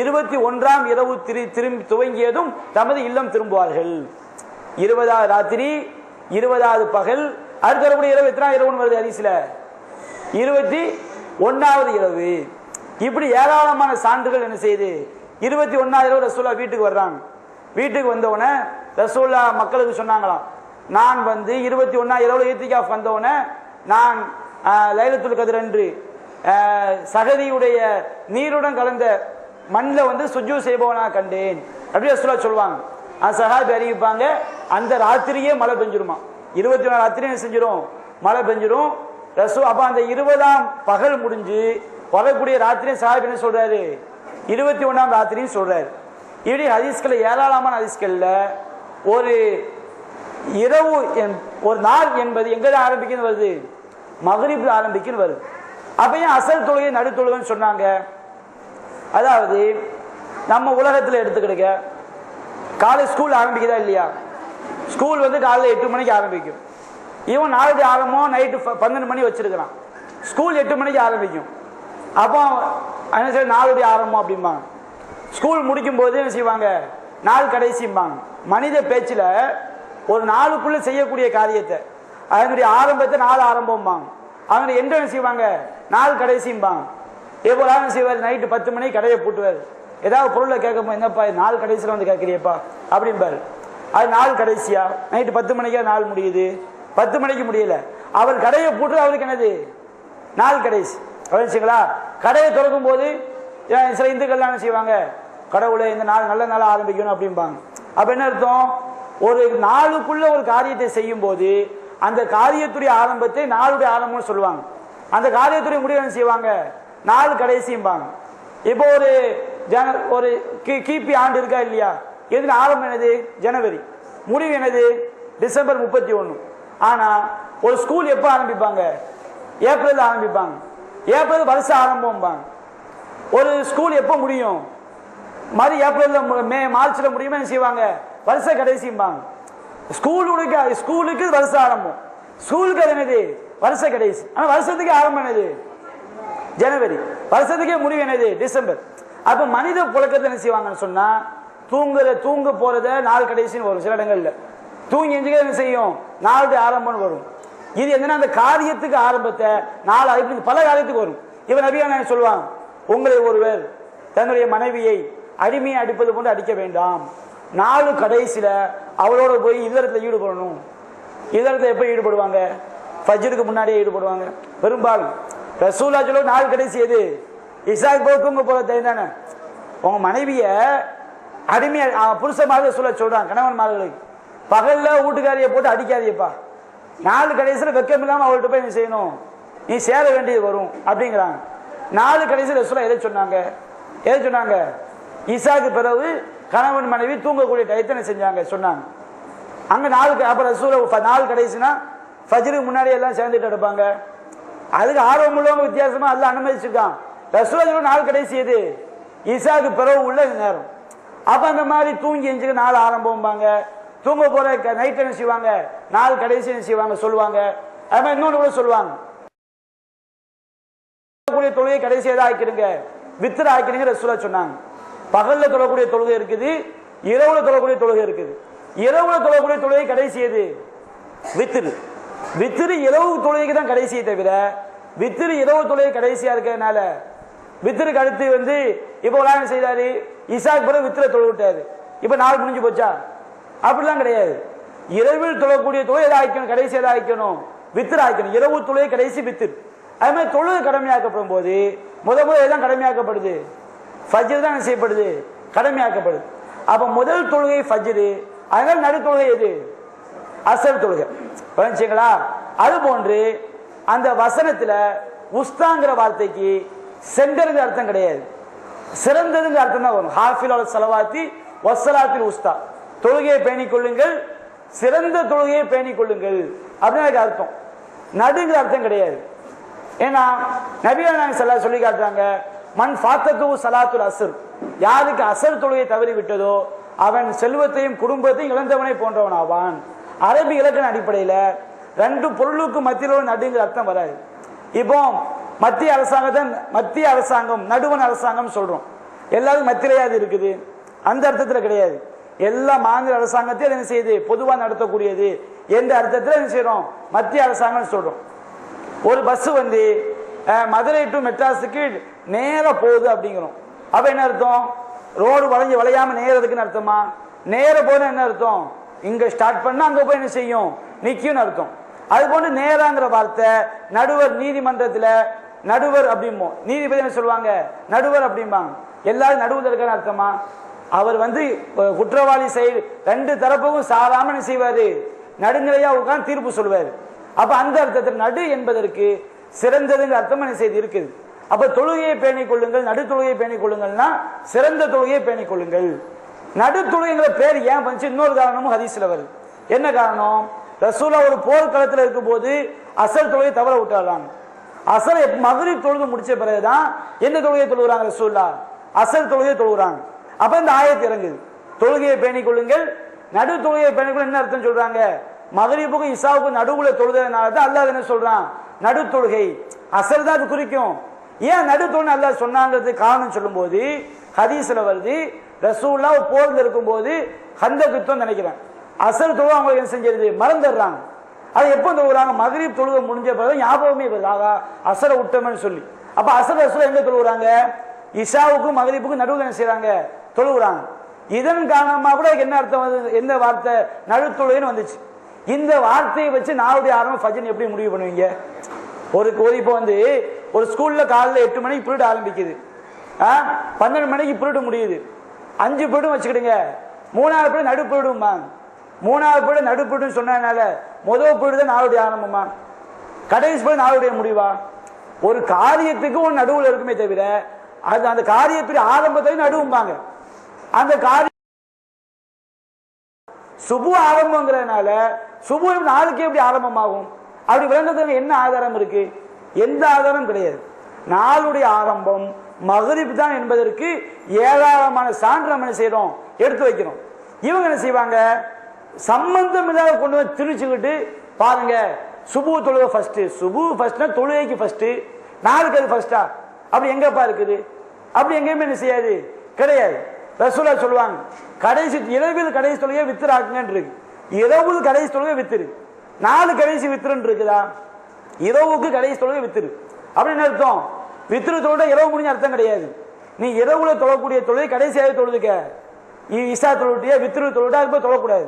21ஆம் இரவு திரும்பி துவங்கியதும் தமது இல்லம் திரும்புவார்கள். 20ஆம் ராத்திரி 20ஆவது பகல் அடுத்த இரவு எத்தனை இரவுன்னு வருது ஹதீஸ்ல? 21ஆவது இரவு. இப்படி ஏராளமான சான்றுகள் என்ன செய்யுது? 21ஆவது இரவு ரசூலுல்லாஹ் வீட்டுக்கு வர்றாங்க. வீட்டுக்கு வந்தவுடனே ரசூலுல்லாஹ் மக்களுக்கு சொன்னாங்களாம், நான் வந்து 21ஆவது இரவுல இத்திகாஃப் வந்தவுடனே நான் லைலத்துல் கத்ர் அன்று சகதியுடைய நீருடன் கலந்த மண்ணில் வந்து சுஜூ செய்பவனாக கண்டேன் அப்படி ரசூலுல்லாஹ் சொல்லுவாங்க. சஹாபி அறிவிப்பாங்க, அந்த ராத்திரியே மழை பெஞ்சிருமா. 21 ராத்திரி என்ன செஞ்சிடும்? மழை பெஞ்சிடும். அப்ப அந்த 20ஆம் பகல் முடிஞ்சு வரக்கூடிய ராத்திரி சஹாபி என்ன சொல்றாரு? 21ஆம் ராத்திரின்னு சொல்றாரு. இப்படி ஹதீஸ்கள் ஏராளமான ஹதீஸ்கள்ல ஒரு இரவு ஒரு நாள் என்பது எங்க ஆரம்பிக்குன்னு வருது? மகரிப்ல ஆரம்பிக்குன்னு வருது. அப்ப ஏன் அசல் தொழுகை நடுத்தொழுகைன்னு சொன்னாங்க? அதாவது நம்ம உலகத்தில் எடுத்துக்கிடுங்க, காலேஜ் ஸ்கூல் ஆரம்பிக்குதா இல்லையா? ஸ்கூல் வந்து காலையில் 8 மணிக்கு ஆரம்பிக்கும். இவன் நாளைக்கு ஆரம்பம் நைட்டு 12 மணி வச்சிருக்கிறான். ஸ்கூல் 8 மணிக்கு ஆரம்பிக்கும். அப்போ என்ன செய்ய? நாளுடைய ஆரம்பம் அப்படிம்பாங்க. ஸ்கூல் முடிக்கும் போது என்ன செய்வாங்க? நாள் கடைசிம்பாங்க. மனித பேச்சில் ஒரு நாளுக்குள்ள செய்யக்கூடிய காரியத்தை அதனுடைய ஆரம்பத்தை நாள் ஆரம்பம்பாங்க. அவங்க என்ன செய்வாங்க? நாள் கடைசிம்பாங்க. இப்போ என்ன செய்வார், நைட்டு 10 மணிக்கு கடையை பூட்டுவார். ஏதாவது பொருளை கேட்கும்போது, என்னப்பா நாள் கடைசியில் வந்து கேட்குறியப்பா அப்படின்பாரு. அது நாள் கடைசியா, நைட்டு 10 மணிக்கா நாள் முடியுது, 10 மணிக்கு முடியல, அவர் கடையை பூட்டு அவருக்கு என்னது நாள் கடைசி. கவனிச்சிங்களா? கடையை திறக்கும் போது சில இந்துக்கள்லாம் என்ன செய்வாங்க, கடவுளை இந்த நாள் நல்ல நாளாக ஆரம்பிக்கணும் அப்படிம்பாங்க. அப்ப என்ன அர்த்தம், ஒரு நாளுக்குள்ள ஒரு காரியத்தை செய்யும் போது அந்த காரியத்துடைய ஆரம்பத்தை நாளுடைய ஆரம்பம்னு சொல்லுவாங்க. அந்த காரியத்துடைய முடிவு என்ன செய்வாங்க, நாள் கடைசிம்பாங்க. இப்போ ஒரு கிபி ஆண்டு இருக்கா இல்லையா, எதுல ஆரம்பம் என்னது ஜனவரி, முடிவு என்னது டிசம்பர் 31. ஆனா ஒரு ஸ்கூல் எப்ப ஆரம்பிப்பாங்க, ஏப்ரல் ஆரம்பிப்பாங்க. ஏப்ரல் வருஷ ஆரம்பம்பாங்க. ஒரு ஸ்கூல் எப்ப முடியும், மாதிரி ஏப்ரல்ல மார்ச்ல முடியுமா என்ன செய்வாங்க, வருஷ கடைசிம்பாங்க. ஸ்கூலுக்கு வருஷ ஆரம்பம், ஸ்கூலுக்கு அது என்னது வருஷ கடைசி. ஆனா வருஷத்துக்கு ஆரம்பம் என்னது ஜனவரி, வருஷத்துக்கே முடிவு என்னது டிசம்பர். அப்ப மனித புழக்கத்தை என்ன செய்வாங்கன்னு சொன்னா, தூங்க போறத நாள் கடைசின்னு வரும். சில இடங்கள்ல தூங்கி எஞ்சுக்க என்ன செய்யும், நாளுடைய ஆரம்பம்னு வரும். இது என்னன்னா அந்த காரியத்துக்கு ஆரம்பத்தை நாள் பல காரியத்துக்கு வரும். இவன் நபியா சொல்லுவாங்க, உங்களை ஒருவர் தன்னுடைய மனைவியை அடிமையை அடிப்பது போன்று அடிக்க வேண்டாம், நாலு கடைசியில அவளோட போய் இல்லறத்துல ஈடுபடணும். இல்லறத்தை எப்ப ஈடுபடுவாங்க, ஃபஜ்ருக்கு முன்னாடியே ஈடுபடுவாங்க பெரும்பாலும். ரசூலா சொல்ல நாள் கடைசி எது, இசாக் போக்குங்க போற டைம் தானே. உங்க மனைவிய அடிமையா புருஷமாக சொல்றாங்க கணவன்மார்களுக்கு, பகல்ல வீட்டுக்காரியை போட்டு அடிக்காதியப்பா, நாலு கடைசியில வெக்கம் இல்லாம அவள்கிட்ட போய் நீ செய்யணும், நீ சேர வேண்டியது வரும் அப்படிங்கிறாங்க. நாலு கடைசியில் ரசூலா எதை சொன்னாங்க, ஈசாக்கு பிறகு கணவன் மனைவி தூங்கக்கூடிய டயத்தை செஞ்சாங்க சொன்னாங்க. அங்க அப்புறம் ரசூலா நாலு கடைசினா ஃபஜ்ருக்கு முன்னாடி எல்லாம் சேர்ந்துட்டு எடுப்பாங்க. அதுக்கு ஆர்வம் உள்ளவங்க வித்தியாசமா அல்ல அனுமதிச்சிருக்கான். ரசூலா நாலு கடைசி எது, ஈசாக்கு பிறகு உள்ள நேரம். அப்ப அந்த மாதிரி தூங்கி எஞ்சுக்க நாள் ஆரம்பம்பாங்க. தூங்க போற நைட் என்ன செய்வாங்க, நாள் கடைசி என்ன செய்வாங்க சொல்லுவாங்க. அது மாதிரி இன்னொன்று கூட சொல்லுவாங்க, தொழுகை கடைசி ஏதாவது ஆக்கிடுங்க, வித்திர ஆக்கிடுங்க ரசூலா சொன்னாங்க. பகல்ல தொழக்கூடிய தொழுகை இருக்குது, இரவுல தொழக்கூடிய தொழுகை இருக்குது. இரவுல தொழக்கூடிய தொழுகை கடைசி எது, வித்திரு. வித்திரு இரவு தொழுகைக்கு தான் கடைசியை தவிர வித்திரு இரவு தொழுகை கடைசியா இருக்கிறதுனால வித்திருக்கு அடுத்து இப்போ என்ன செய்தாரு, இசாக் பிறகு வித்திர தொழு விட்டாரு, இப்ப நாள் முடிஞ்சு போச்சா, அப்படிலாம் கிடையாது. இரவில் தொழக்கூடிய தொழுகை எதை ஆக்கணும், கடைசி எதை ஆக்கணும், வித்திர ஆக்கணும். இரவு தொழுகை கடைசி வித்திரு. அது மாதிரி தொழுகை கடமையாக்கப்படும் போது முதல் எதான் கடமையாக்கப்படுது, ஃபஜ்ர் தான் செய்யப்படுது, கடமையாக்கப்படுது. அப்ப முதல் தொழுகை ஃபஜ்ரு, அதனால நடு தொழுகை எது, அசர் தொழுகை. புரிஞ்சுங்களா? அது போன்று அந்த வசனத்துல உஸ்தாங்கிற வார்த்தைக்கு சென்டருங்கிற அர்த்தம் கிடையாது, சிறந்ததுங்கிற அர்த்தம் தான் வரும். ஹாஃபில் அல் சலவாத்தி வஸ்ஸலாத்தில் உஸ்தா, தொழுகையை பேணிக் கொள்ளுங்கள், சிறந்த தொழுகையை பேணிக் கொள்ளுங்கள் அப்படின்னு அர்த்தம். நடுங்கிற அர்த்தம் கிடையாது. ஏன்னா நபிகள் நாயகம் ஸல்லல்லாஹு அலைஹி சொல்லி காட்டுறாங்க, மன் ஃபாத்தகு ஸலாத்துல் அஸ்ர், யாருக்கு அசர் தொழுகை தவறி விட்டதோ அவன் செல்வத்தையும் குடும்பத்தையும் இழந்தவனை போன்றவன் ஆவான். அரபி இலக்கண அடிப்படையில ரெண்டு பொருளுக்கு மத்தியில் நடுங்கிற அர்த்தம் வராது. இப்போ மத்திய அரசாங்கம் நடுவன் அரசாங்கம் சொல்றோம், எல்லாரும் மத்தியிலையாது இருக்குது, அந்த அர்த்தத்தில் கிடையாது. எல்லா மாநில அரசாங்கத்தையும் என்ன செய்யுது, பொதுவாக நடத்தக்கூடியது என்ற அர்த்தத்தில் என்ன செய்யறோம், மத்திய அரசாங்கம் சொல்றோம். ஒரு பஸ் மதுரை டு மெட்ராஸுக்கு நேர போகுது அப்படிங்கிறோம். அப்ப என்ன அர்த்தம், ரோடு வளையாம நேரதுக்குன்னு அர்த்தமா, நேர போன என்ன அர்த்தம், இங்க ஸ்டார்ட் பண்ணா அங்க போய் என்ன செய்யும், நிக்கும்னு அர்த்தம். அது போன்று நேராங்கிற வார்த்தை நடுவர், நீதிமன்றத்துல நடுவர் அப்படிமோ, நீதிபதி என்ன சொல்லுவாங்க, நடுவர் அப்படிம்பாங்க. எல்லாரும் நடுவில் இருக்க அர்த்தமா, அவர் குற்றவாளி சைடு ரெண்டு தரப்புக்கும் சாராம என்ன செய்வாரு, நடுநிலையா உட்கார்ந்து தீர்ப்பு சொல்லுவாரு. அப்ப அந்த அர்த்தத்தில் நடு என்பதற்கு சிறந்ததுங்கிற அர்த்தம் என்ன செய்து இருக்குது. அப்ப தொழுகையை பேணிக் கொள்ளுங்கள், நடு தொழுகையை பேணிக் கொள்ளுங்கள்னா சிறந்த தொழுகையை பேணிக் கொள்ளுங்கள். நடு தொழுகைங்கிற பேர் ஏன் வந்துச்சு, இன்னொரு காரணமும் ஹதீஸ்ல வருது. என்ன காரணம், ரசூலா ஒரு போர்க்களத்தில் இருக்கும் போது அசர் தொழுகை தவற விட்டாங்க. அசர் மக்ரிப் தொழுது முடிச்ச பிறகுதான் என்ன தொழுகையை தொழுகிறாங்க, ரசூலா அசர் தொழுகையை தொழுகிறாங்க. அப்ப இந்த ஆயத்து இறங்குது, தொழுகையை பேணிக் கொள்ளுங்கள், நடு தொழுகையை பேணிக் கொள்ளுங்கள். என்ன அர்த்தம் சொல்றாங்க, மக்ரிபுக்கும் இசாவுக்கும் நடுவுல தொழுதுனால தான் அல்லாஹ் என்ன சொல்றான், நடு தொழுகை. அசர் தான் அது குறிக்கும். ஏன் நடு தொழுகை அல்லாஹ் சொன்னாங்கிறது காரணம் சொல்லும் போது ஹதீஸ்ல வருது, ரசூல்லா போர்ல இருக்கும் போது ஹந்தக் யுத்தம் நினைக்கிறேன், அசர் தொழுகை அவங்க என்ன செஞ்சிருது, மறந்துடுறாங்க. அது எப்போ தொழுகிறாங்க, மக்ரிப் தொழுகை முடிஞ்ச பிறகு ஞாபகமே வருது, ஆகா அசரை விட்டோம்னு சொல்லி. அப்ப அசர் ரசூல் எங்க தொழுகிறாங்க? இஷாவுக்கும் மகரிப்புக்கும் நடுவில் என்ன செய்யறாங்க? தொழுகிறாங்க. இதன் காரணமா கூட என்ன அர்த்தம் வந்து எந்த வார்த்தை நடுத்தொழுகைன்னு வந்துச்சு. இந்த வார்த்தையை வச்சு நாளுடைய ஆரம்பம் ஃபஜ்ர் எப்படி முடிவு பண்ணுவீங்க? ஒரு இப்போ வந்து ஒரு ஸ்கூல்ல காலையில் 8 மணிக்கு பீரியட் ஆரம்பிக்குது, 12 மணிக்கு பீரியட் முடியுது, 5 பீரியடும் வச்சுக்கிடுங்க. 3வது பீரியட் நடு பீரியடுமா? 3வது பீரியட் நடு பீரியட்னு சொன்னதுனால முதல் பீரியட் தான் நாளுடைய ஆரம்பமா, கடைசி பீரியட் நாளுடைய முடிவா? ஒரு காரியத்துக்கு ஒரு நடுவில் இருக்குமே தவிர அது அந்த காரியத்துடைய ஆரம்பத்தையும் நடுவும்பாங்க. அந்த காரியம் சுபு ஆரம்பங்கிறதுனால சுபு நாளுக்கு எப்படி ஆரம்பமாகும்? அப்படி விளங்குறதுக்கு என்ன ஆதாரம் இருக்கு? எந்த ஆதாரம் கிடையாது. நாளுடைய ஆரம்பம் மகரிப் தான் என்பதற்கு ஏராளமான சான்று நம்ம என்ன செய்யறோம்? எடுத்து வைக்கிறோம். இவங்க என்ன செய்வாங்க? சம்பந்தம் இல்லாத கொண்டு வந்து திணிச்சுக்கிட்டு பாருங்க, சுபு தொழுகை ஃபர்ஸ்ட், சுபு ஃபர்ஸ்ட்னா தொழுகைக்கு ஃபர்ஸ்ட், நாளுக்கு அது ஃபர்ஸ்டா? அப்படி எங்கப்பா இருக்குது? அப்படி எங்கேயுமே என்ன செய்யாது, கிடையாது. ரசூலா சொல்லுவாங்க, கடைசி இரவில் கடைசி தொழுகை வித்திரு ஆக்குங்கன்னு இருக்கு. இரவு கடைசி தொழுகை வித்திரு, நாலு கடைசி வித்திருன்னு இருக்குதா? இரவுக்கு கடைசி தொழுகை வித்திரு அப்படின்னு அர்த்தம். வித்திரு தொழுட இரவு முடிஞ்ச அர்த்தம் கிடையாது. நீ இரவுல தொழக்கூடிய தொழுகை கடைசியாக தொழுதுக்க. இசா தொழுட்டிய வித்திரு தொழுட்டா அது போய் தொழக்கூடாது.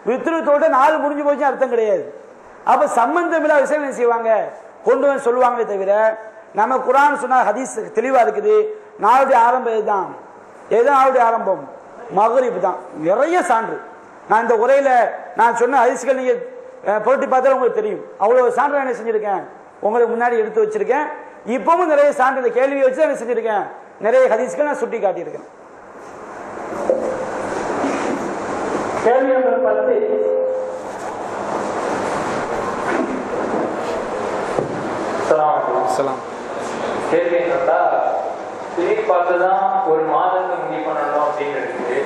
வித்திரு தொழுட்ட நாலு முடிஞ்சு போச்சு அர்த்தம் கிடையாது. அப்ப சம்பந்தம் இல்லாத விஷயம் என்ன செய்வாங்க? கொண்டு வந்து சொல்லுவாங்களே தவிர நம்ம குர்ஆன் சொன்ன ஹதீஸ் தெளிவா இருக்குது. நாளுடைய ஆரம்பம் இதுதான். எதுதான் நாளுடைய ஆரம்பம்? மகரிப் தான். நிறைய சான்று நான் இந்த உரையில நான் சொன்ன ஹதீஸ்கள் நீங்க புரட்டி பார்த்தா உங்களுக்கு தெரியும். அவ்வளவு சான்று என்ன செஞ்சிருக்கேன் உங்களுக்கு முன்னாடி எடுத்து வச்சிருக்கேன். இப்பவும் நிறைய சான்று கேள்வியை வச்சு என்ன செஞ்சிருக்கேன், நிறைய ஹதீஸ்கள் நான் சுட்டி காட்டியிருக்கேன். கேள்வி நம்பர் 10. கேள்வி என்னன்னா, திரை பார்த்துதான் ஒரு மாதத்தை முடிவு பண்ணணும் அப்படின்னு இருக்குது.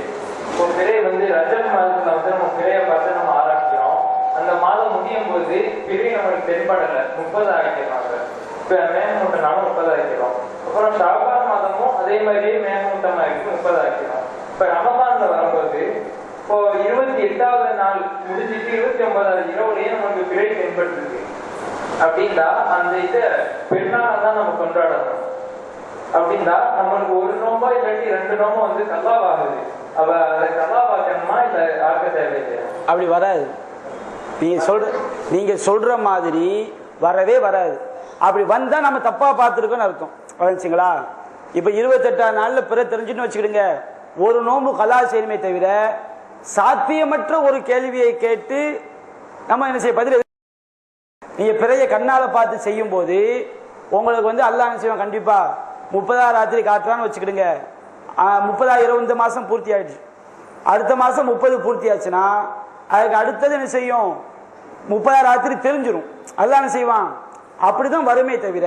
இப்போ திரை வந்து ரஜப் மாதத்துல வந்து நம்ம திரையை பார்த்து நம்ம ஆரம்பிக்கிறோம். அந்த மாதம் முடியும் போது திரை நம்மளுக்கு தென்படலை, 30 ஆகிக்கிறாங்க. இப்போ மேகமூட்டனாலும் 30 ஆகிக்கிறோம். அப்புறம் ஷாபான் மாதமும் அதே மாதிரியே மேகமூட்டமா இருக்கு, 30 ஆகிக்கிறோம். இப்போ ரமபான்ல வரும்போது இப்போ 28வது நாள் முடிஞ்சிட்டு 29வது இரவுலயே நமக்கு பிழை தென்பட்டு அப்படின்னா அந்த இதை பெருநாளை தான் நம்ம கொண்டாடணும். அப்படின்னா நம்மளுக்கு ஒரு நோம்பா இல்லாட்டி 2 நோம்பா வந்து கல்லாவாகுது. அவ அதை கல்லாவாக்கணுமா இல்ல ஆக்க தேவையில்லை? அப்படி வராது. நீங்க சொல்ற மாதிரி வரவே வராது. அப்படி வந்தா நம்ம தப்பா பார்த்துருக்கோம்னு அர்த்தம். வச்சுங்களா? இப்ப 28வது நாள்ல பிற தெரிஞ்சுன்னு வச்சுக்கிடுங்க, ஒரு நோம்பு கலா செய்யணுமே தவிர சாத்தியமற்ற ஒரு கேள்வியை கேட்டு நம்ம என்ன செய்ய பதில் நீங்க பிறைய கண்ணால பார்த்து செய்யும் போது உங்களுக்கு வந்து அல்லாஹ் என்ன செய்வான், கண்டிப்பா 30ஆம் ராத்திரி காட்டுறான்னு வச்சுக்கிடுங்க. 30 இரவு இந்த மாசம் பூர்த்தி ஆயிடுச்சு, அடுத்த மாசம் 30 பூர்த்தி ஆச்சுன்னா அதுக்கு அடுத்தது என்ன செய்யும், 30ஆம் ராத்திரி தெரிஞ்சிடும். அல்லாஹ் என்ன செய்வான், அப்படிதான் வருமே தவிர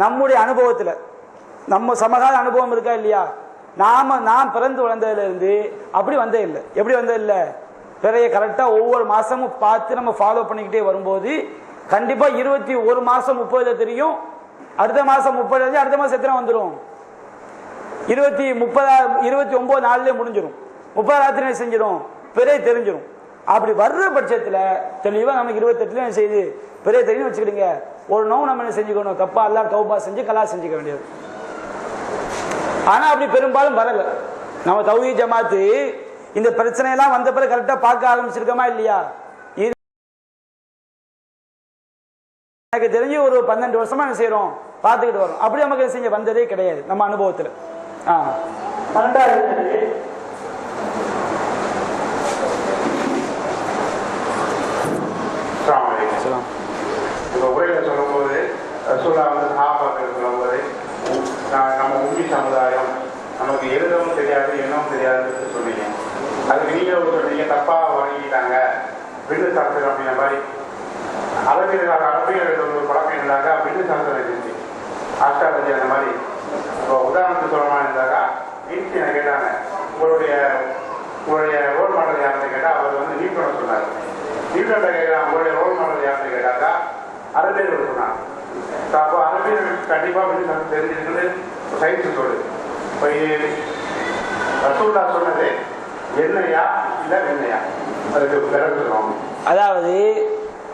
நம்முடைய அனுபவத்துல நம்ம சமகால அனுபவம் இருக்கா இல்லையா, நாம் பிறந்து வளர்ந்ததுல இருந்து அப்படி வந்தே இல்லை. எப்படி வந்தது இல்லை, பிறைய கரெக்டா ஒவ்வொரு மாசமும் பார்த்து நம்ம ஃபாலோ பண்ணிக்கிட்டே வரும்போது கண்டிப்பா 21 மாசம் 30 தெரியும், அடுத்த மாசம் 30 அடுத்த மாசம் எத்தனை வந்துடும், 29 நாள்லயே முடிஞ்சிடும். 30 ராத்திரி செஞ்சிடும், பிறை தெரிஞ்சிடும். அப்படி வர்ற பட்சத்துல தெளிவா நமக்கு 28ல என்ன செய்யுது, பிறை தெரியும் வச்சுக்கிடுங்க. ஒரு நோவு நம்ம என்ன செஞ்சுக்கணும், தப்பா எல்லாம் தௌபா செஞ்சு கலா செஞ்சுக்க வேண்டியது. ஆனா அப்படி பெரும்பாலும் வரல. நம்ம தௌஹீத் ஜமாத்து இந்த பிரச்சனை எல்லாம் வந்த பிறகு கரெக்டா பார்க்க ஆரம்பிச்சிருக்கோமா இல்லையா? இது எனக்கு தெரிஞ்சு ஒரு 12 வருஷமா என்ன செய்யறோம், பார்த்துக்கிட்டு வரோம். அப்படி நமக்கு செஞ்ச வந்ததே கிடையாது நம்ம அனுபவத்துல. 12வது இப்போ உரையில சொல்லும்போது ரசூலா வந்து சஹாபாக்கள் சொல்லும்போது நம்ம உம்மி சமுதாயம் நமக்கு எழுதவும் தெரியாது என்னவும் தெரியாதுன்னு சொன்னீங்க. அதுக்கு நீங்க சொன்னீங்க தப்பா வாங்கிட்டாங்க விண்ணு சாஸ்திரம் அப்படிங்கிற மாதிரி. அரபியர்கள் ஒரு பழக்கம் இருந்தாக்கா விண்ணு சாஸ்திரம் இருந்துச்சு, ஆஸ்ட்ராலஜி அந்த மாதிரி. இப்போ உதாரணத்துக்கு சொல்லமா இருந்தாக்கா ஈன்ஸ்டீனை கேட்டாங்க, உங்களுடைய ரோல் மாடல் யாருன்னு கேட்டால் அவர் வந்து நியூட்டனை சொன்னார். நியூட்டனை கேட்கலாம் உங்களுடைய ரோல் மாடல் யாருன்னு கேட்டாக்கா அரபியர்கள் சொன்னாங்க. அப்போ அரபியர்கள் கண்டிப்பாக வந்து தெரிஞ்சிருக்குன்னு சயின்ஸ் சொல்லுது. இப்போ ரசூல்லா சொன்னது என்னையா இல்லை வெண்ணையா, அதுக்கு பிறகு சொல்லுவாங்க. அதாவது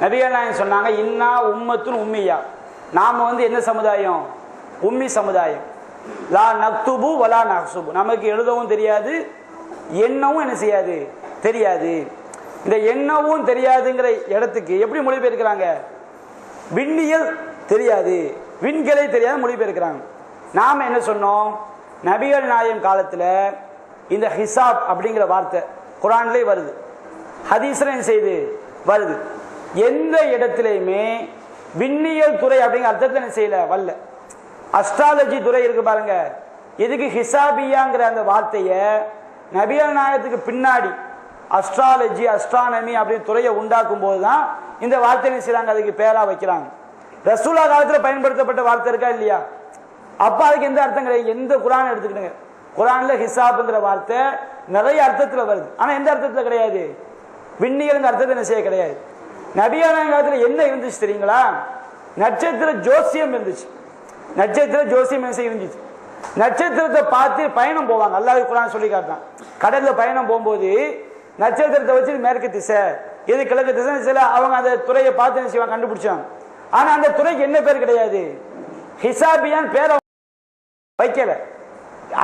நபிகள் நாயகம் சொன்னாங்க, இன்னா உம்மத்துன் உம்மியா, நாம வந்து என்ன சமுதாயம், உம்மி சமுதாயம். லா நக்துபு வலா நஹ்சுபு, நமக்கு எழுதவும் தெரியாது, எண்ணவும் என்ன செய்யாது, தெரியாது. இந்த எண்ணவும் தெரியாதுங்கிற இடத்துக்கு எப்படி மொழிபெயர்க்கிறாங்க? விண்ணியல் தெரியாது, விண்களை தெரியாது மொழிபெயர்க்கிறாங்க. நாம என்ன சொன்னோம்? நபிகள் நாயகம் காலத்துல இந்த ஹிசாப் அப்படிங்கிற வார்த்தை குர்ஆன்லயே வருது, ஹதீஸ்ல என்ன செய்து வருது. எந்த இடத்திலையுமே விண்ணியல் துறை அப்படிங்கிற அர்த்தத்தில் என்ன செய்யல, வரல. அஸ்ட்ராலஜி துறை இருக்கு பாருங்க, எதுக்கு ஹிசாபியாங்கிற அந்த வார்த்தையை நபிகள் நாயகத்துக்கு பின்னாடி அஸ்ட்ராலஜி அஸ்ட்ரானமி அப்படின்னு துறையை உண்டாக்கும் போதுதான் இந்த வார்த்தையை செய்யறாங்க, அதுக்கு பேரா வைக்கிறாங்க. ரசூலா காலத்தில் பயன்படுத்தப்பட்ட வார்த்தை இருக்கா இல்லையா? அப்ப அதுக்கு எந்த அர்த்தம் கிடையாது. எந்த குர்ஆன் எடுத்துக்கிட்டுங்க, குர்ஆன்ல ஹிசாப்ங்கிற வார்த்தை நிறைய அர்த்தத்துல வருது, ஆனா எந்த அர்த்தத்துல கிடையாது, விண்ணியல் அர்த்தத்தை என்ன செய்ய கிடையாது. நபிகள் நாயகம் காலத்துல என்ன இருந்துச்சு தெரியுங்களா? நட்சத்திர ஜோசியம் இருந்துச்சு. நட்சத்திர ஜோசியம் என்ன செய்ய இருந்துச்சு? நட்சத்திரத்தை பார்த்து பயணம் போவாங்க. அல்லாஹ் குர்ஆன் சொல்லி காட்டான், கடல்ல பயணம் போகும்போது நட்சத்திரத்தை வச்சு மேற்கு திசை, எது கிழக்கு திசை, அவங்க அந்த துறையை பார்த்து என்ன செய்வாங்க, கண்டுபிடிச்சாங்க. ஆனா அந்த துறைக்கு என்ன பேர் கிடையாது, ஹிசாபியான் பேர் வைக்கல.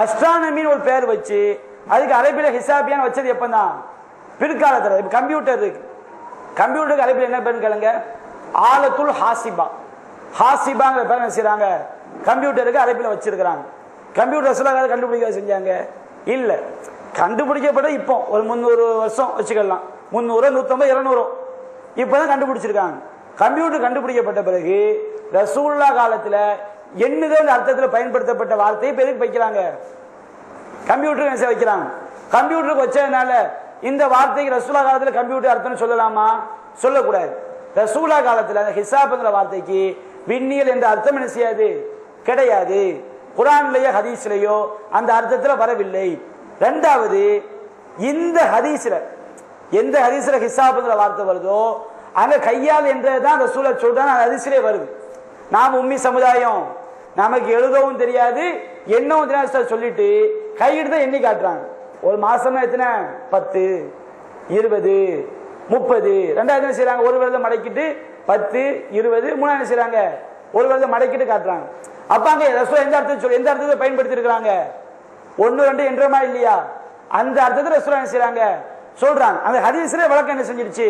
அஸ்ட்ரானமின்னு ஒரு பேர் வச்சு அதுக்கு அரபில ஹிசாபியான் வச்சது எப்பதான், பிற்காலத்தில். இப்ப கம்ப்யூட்டர் இருக்கு, கம்ப்யூட்டருக்கு அரபில் என்ன பேருன்னு கேளுங்க, ஆலத்துல் ஹாசிபா. ஹாசிபாங்கிற பேர் என்ன செய்யறாங்க, கம்ப்யூட்டருக்கு அரபில வச்சிருக்கிறாங்க. கம்ப்யூட்டர் ரசூலுல்லாஹ் கண்டுபிடிக்க செஞ்சாங்க இல்ல, கண்டுபிடிக்கப்பட்ட இப்போ ஒரு 300 வருஷம் வச்சுக்கலாம், 300 150 200 இப்பதான் கண்டுபிடிச்சிருக்காங்க. கம்ப்யூட்டர் கண்டுபிடிக்கப்பட்ட பிறகு ரசூலுல்லாஹ் காலத்துல எண்ணுதல் அர்த்தத்தில் பயன்படுத்தப்பட்ட வார்த்தையை இப்ப எதுக்கு வைக்கிறாங்க, கம்ப்யூட்டர் வைக்கிறாங்க. கம்ப்யூட்டருக்கு வச்சதுனால இந்த வார்த்தைக்கு ரசூலுல்லாஹ் காலத்துல கம்ப்யூட்டர் அர்த்தம் சொல்லலாமா, சொல்லக்கூடாது. ரசூலுல்லாஹ் காலத்துல அந்த ஹிசாப்ங்கிற வார்த்தைக்கு விண்ணியல் என்ற அர்த்தம் என்ன செய்யாது, கிடையாது. குர்ஆன்லயோ ஹதீஸ்லயோ அந்த அர்த்தத்தில் வரவில்லை. ரெண்டாவது, இந்த ஹதீஸ்ல எந்த ஹதீஸ்ல ஹிசாப்ங்கிற வார்த்தை வருதோ அங்க கையால் என்றதான் ரசூலுல்லாஹ் சொல்றாங்க, அந்த ஹதீஸ்லயே வருது. நாம் உம்மி சமுதாயம், நமக்கு எழுதவும் தெரியாது எண்ணவும் தெரியாது சொல்லிட்டு கையிட்டு தான் எண்ணி காட்டுறாங்க. ஒரு மாசமா எத்தனை, 10 20 30, ரெண்டாவது என்ன செய்யறாங்க, ஒரு விரல மடக்கிட்டு 10 20, மூணாவது என்ன செய்யறாங்க, ஒரு விரல மடக்கிட்டு காட்டுறாங்க. அப்ப அங்க ரசூல் எந்த அர்த்தம் சொல்லி எந்த அர்த்தத்தை பயன்படுத்தி இருக்கிறாங்க, 1 2 என்றமா இல்லையா, அந்த அர்த்தத்தை ரசூல் என்ன செய்யறாங்க சொல்றாங்க. அந்த ஹதீஸ்ல விளக்கம் என்ன செஞ்சிருச்சு,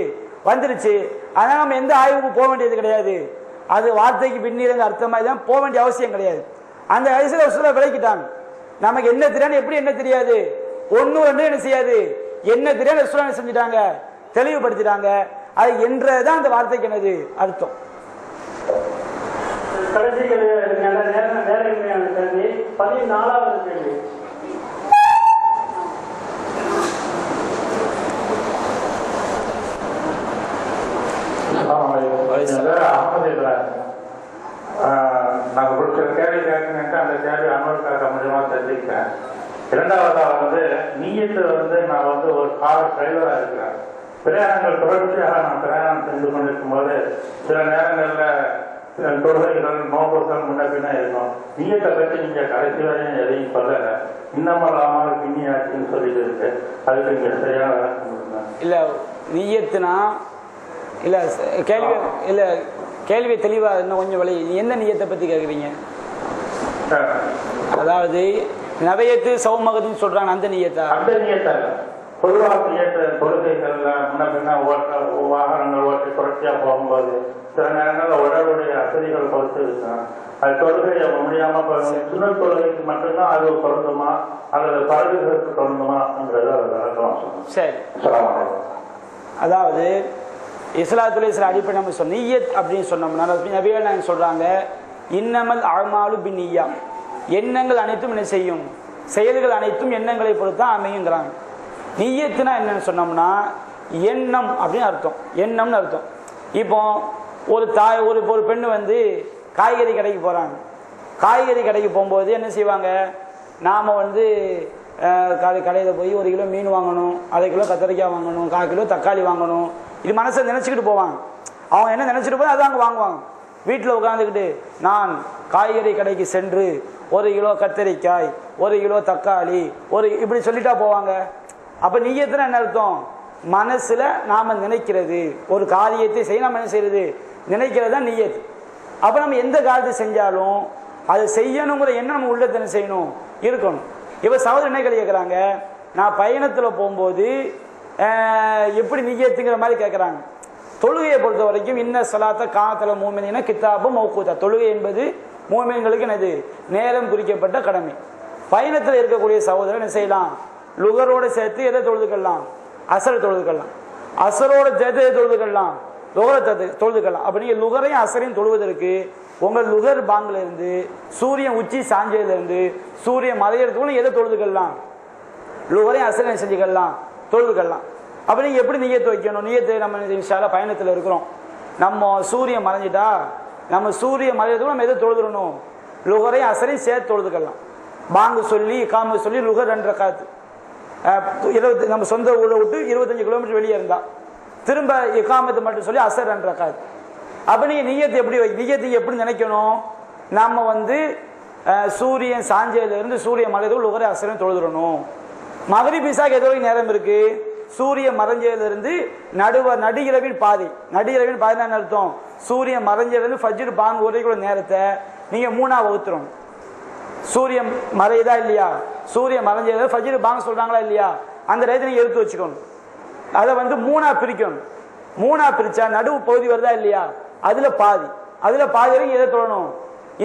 வந்துருச்சு. அதனால நம்ம எந்த ஆய்வுக்கு போக வேண்டியது கிடையாது, அது வார்த்தைக்கு பின்னிருந்த அர்த்தமா தான் போக வேண்டிய அவசியம் கிடையாது. அந்த ஹதீஸ்ல ரசூல் விளக்கிட்டாங்க. நமக்கு என்ன தெரியாது, எப்படி என்ன தெரியாது, 1 2 என்ன செய்யாது, என்ன தெரியாது ரசூல் என்ன செஞ்சிட்டாங்க, தெளிவுபடுத்திட்டாங்க. அது என்றதான் அந்த வார்த்தைக்கு என்னது அர்த்தம். கடைசி நேரமையான கேள்வி 14வது கேள்வி. நாங்கள் பிடிச்ச கேள்வி கேட்கணுன்ட்டு அந்த கேள்வி அனுபவக்காக கொஞ்சமாக தெரிஞ்சுக்கிட்டேன். இரண்டாவதாக நீயத்து நான் ஒரு கார் டிரைவராக இருக்கிறேன். பிரயாணங்கள் தொடர்ச்சியாக நான் பிரயாணம் செஞ்சு கொண்டிருக்கும் போது சில நேரங்களில் தொழுகைகள் நோக்கங்கள் முன்ன பின்னா இருக்கும். நீயத்தை பற்றி நீங்க கடைசி வரையும் எதையும் சொல்லல, இன்னமல்லாமல் பின்னியாச்சுன்னு சொல்லிட்டு இருக்கு. அதுக்கு நீங்க சரியான இல்ல நீயத்துனா இல்ல கேள்வி இல்ல கேள்வி தெளிவா இன்னும் கொஞ்சம் வழி. எந்த நீயத்தை பத்தி கேக்குறீங்க? அதாவது நவையத்து சௌமகத்துன்னு சொல்றாங்க, அந்த நீயத்தா? அந்த நீயத்தா பொதுவாக நீயத்த தொழுகைகள்ல முன்ன பின்ன வாகனங்கள் ஓட்டி தொடர்ச்சியா போகும்போது சில நேரங்களில் உடலுடைய அசதிகள் பொறுத்து இருக்கும். அது தொழுகை முடியாம சுன தொழுகைக்கு மட்டும்தான் அது பொருந்துமா அல்லது பறவைகளுக்கு பொருந்துமாங்கிறத விளக்கம் சொல்லணும். சரி, அதாவது இஸ்லாத்துல சில அடிப்படை நம்ம சொன்ன நீயத் அப்படின்னு சொன்னோம்னா நபிகள் நாயகம் சொல்றாங்க, இன்னமல் அஅமாலு பின்னிய்யா, எண்ணங்கள் அனைத்தும் என்ன செய்யும், செயல்கள் அனைத்தும் எண்ணங்களை பொறுத்தான் அமையுங்கிறாங்க. நீயத்துனா என்னன்னு சொன்னோம்னா எண்ணம் அப்படின்னு அர்த்தம், எண்ணம்னு அர்த்தம். இப்போ ஒரு தாய் ஒரு பெண்ணு காய்கறி கடைக்கு போறாங்க. காய்கறி கடைக்கு போகும்போது என்ன செய்வாங்க, நாம கடையில் போய் 1 கிலோ மீன் வாங்கணும், 1/2 கிலோ கத்திரிக்காய் வாங்கணும், 1/4 கிலோ தக்காளி வாங்கணும், இது மனசை நினைச்சுக்கிட்டு போவாங்க. அவங்க என்ன நினைச்சிட்டு போய் அதான் அங்கே வாங்குவாங்க. வீட்டில் உட்காந்துக்கிட்டு நான் காய்கறி கடைக்கு சென்று 1 கிலோ கத்திரிக்காய், 1 கிலோ தக்காளி, இப்படி சொல்லிட்டா போவாங்க. அப்ப நீயத்துனா என்ன அர்த்தம், மனசுல நாம நினைக்கிறது, ஒரு காரியத்தை செய்ய நாம என்ன செய்யறது, நினைக்கிறது தான் நீயத்து. அப்ப நம்ம எந்த காரியத்தை செஞ்சாலும் அதை செய்யணுங்கிற எண்ணம் நம்ம உள்ளத்தை செய்யணும் இருக்கணும். இப்போ சகோதரர் என்ன கேட்குறாங்க, நான் பயணத்தில் போகும்போது எப்படி நியத்துங்கிற மாதிரி கேட்குறாங்க. தொழுகையை பொறுத்த வரைக்கும் இன்ன சலாத்த காத்துல மூமினா கித்தாபும் மௌகூதா, தொழுகை என்பது மூமின்களுக்கு என்னது நேரம் குறிக்கப்பட்ட கடமை. பயணத்தில் இருக்கக்கூடிய சகோதரர் என்ன செய்யலாம், லுகரோட சேர்த்து எதை தொழுதுக்கலாம், அசரை தொழுதுக்கலாம், அசரோட சேர்த்து எதை தொழுதுக்கலாம், லுகரை தொழுதுக்கலாம். அப்படி நீங்கள் லுகரையும் அசரையும் தொழுவதற்கு உங்கள் லுகர் பாங்கில இருந்து சூரியன் உச்சி சாஞ்சையிலிருந்து சூரியன் மலையிறதுக்குள்ள எதை தொழுதுக்கலாம், லுகரையும் அசரையும் செஞ்சுக்கலாம், தொழுதுக்கலாம். அப்படி எப்படி நியத்து வைக்கணும், நியத்தை நம்ம இன்ஷால்லா பயணத்தில் இருக்கிறோம், நம்ம சூரியன் மறைஞ்சிட்டா நம்ம சூரியன் மறையிறதுக்குள்ள நம்ம எதை தொழுதுடணும், லுகரையும் அசரையும் சேர்த்து தொழுதுக்கலாம். பாங்கு சொல்லி காம சொல்லி லுகர் 2 ரக்காத்து, 20 நம்ம சொந்த ஊரை விட்டு 25 கிலோமீட்டர் வெளியே இருந்தா திரும்ப இகாமத்து மட்டும் சொல்லி அசர் 2 ரக்காத்து. அப்போ நீங்கள் நியத்தை எப்படி நியத்தை எப்படி நினைக்கணும், நம்ம வந்து சூரியன் சாஞ்சையிலிருந்து சூரியன் மலையில லுகரை அசரையும் தொழுதுடணும். மகரிப் இசாக்கு எது வரைக்கும் நேரம் இருக்கு, சூரியன் மறைஞ்சதிலிருந்து நடு இரவின் பாதி, நடு இரவின் பாதி தான் அர்த்தம், சூரியன் மறைஞ்சதிலிருந்து ஃபஜ்ர் பாங்கு வரைக்குள்ள நேரத்தை நீங்க 3ஆ வகுத்துறணும். சூரியன் மறையுதா இல்லையா, சூரியன் மறைஞ்சது ஃபஜ்ர் பாங்கு சொல்றாங்களா இல்லையா, அந்த நேரத்தை நீங்க எடுத்து வச்சுக்கணும். அதை வந்து 3ஆ பிரிக்கணும். 3ஆ பிரிச்சா நடுவு பகுதி வருதா இல்லையா, அதுல பாதி வரைக்கும் எதை தொழணும்,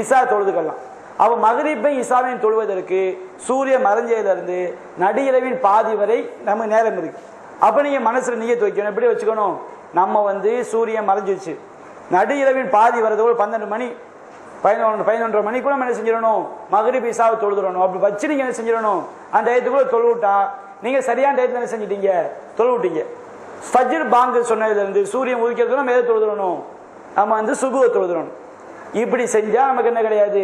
இசா தொழுதுக்கலாம். அவ மகரிப்பை இசாவையும் தொழுவதற்கு சூரியன் மறைஞ்சதிலிருந்து நடு இரவின் பாதி வரை நமக்கு நேரம் இருக்கு. அப்ப நீங்க மனசுல நியத்து வைக்கணும். எப்படி வச்சுக்கணும், நம்ம வந்து சூரியன் மறைஞ்சிச்சு, நடு இரவின் பாதி வரது 12 மணி 11 மணிக்குள்ள நம்ம என்ன செஞ்சிடணும், மகரிப் இசாவை தொழுதுடணும். அப்படி வச்சு நீங்க என்ன செஞ்சிடணும், அந்த டயத்துக்குள்ள தொழுவிட்டா நீங்க சரியான டயத்துல என்ன செஞ்சிட்டீங்க, தொழுவிட்டீங்க. ஃபஜ்ர் பாங்கு சொன்னதுல இருந்து சூரியன் உதிக்கிறதுக்கு நம்ம எதை தொழுதுடணும், நம்ம வந்து சுபுவை தொழுதுடணும். இப்படி செஞ்சா நமக்கு என்ன கிடையாது,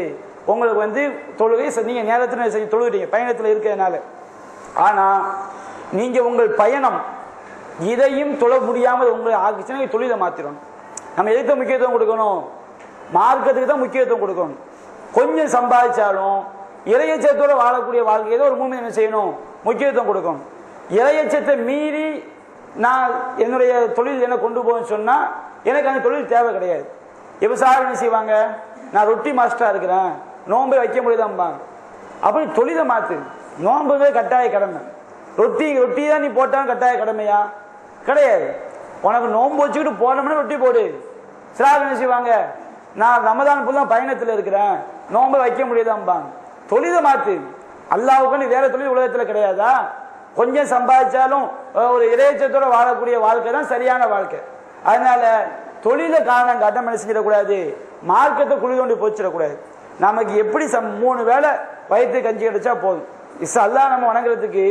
உங்களுக்கு வந்து தொழுகை நீங்க நேரத்தில் செஞ்சு தொழுவிட்டீங்க பயணத்தில் இருக்கிறதுனால. ஆனா நீங்க உங்கள் பயணம் இதையும் தொழ முடியாமல் உங்களை ஆகிச்சுன்னா தொழிலை மாத்திரணும். நம்ம எதுக்கு முக்கியத்துவம் கொடுக்கணும், மார்க்கத்துக்கு தான் முக்கியத்துவம் கொடுக்கணும். கொஞ்சம் சம்பாதிச்சாலும் இறையச்சத்தோட வாழக்கூடிய வாழ்க்கையை ஒரு மூமின் என்ன செய்யணும், முக்கியத்துவம் கொடுக்கணும். இறையச்சத்தை மீறி நான் என்னுடைய தொழில் என்ன கொண்டு போகணும்னு சொன்னா எனக்கு அந்த தொழில் தேவை கிடையாது. இப்போ சார் என்ன செய்வாங்க, நான் ரொட்டி மாஸ்டரா இருக்கிறேன், நோம்பை வைக்க முடியுதாம்பாங்க. அப்படி தொழிலை மாத்து, நோம்புவே கட்டாய கடமை. ரொட்டி தான் நீ போட்டாலும் கட்டாய கடமையா கிடையாது. உனக்கு நோம்பு வச்சுக்கிட்டு போனோம்னா ரொட்டி போடு. சிலார் என்ன செய்வாங்க, நான் ரமதான் புல்லாம் பயணத்தில் இருக்கிறேன், நோம்பை வைக்க முடியுதாம்பாங்க. தொழிலை மாத்து. அல்லாஹ்வுக்கு வேற தொழில் உலகத்தில் கிடையாதா? கொஞ்சம் சம்பாதிச்சாலும் ஒரு இறைச்சத்தோட வாழக்கூடிய வாழ்க்கை தான் சரியான வாழ்க்கை. அதனால தொழில காரணம் காட்டம் என்ன செஞ்சிடக்கூடாது, மார்க்கத்தை குழி தோண்டி போச்சிடக்கூடாது. நமக்கு எப்படி 3 வேளை வயிற்று கஞ்சி கிடைச்சா போதும். அல்லாஹ் நம்ம வணங்குறதுக்கு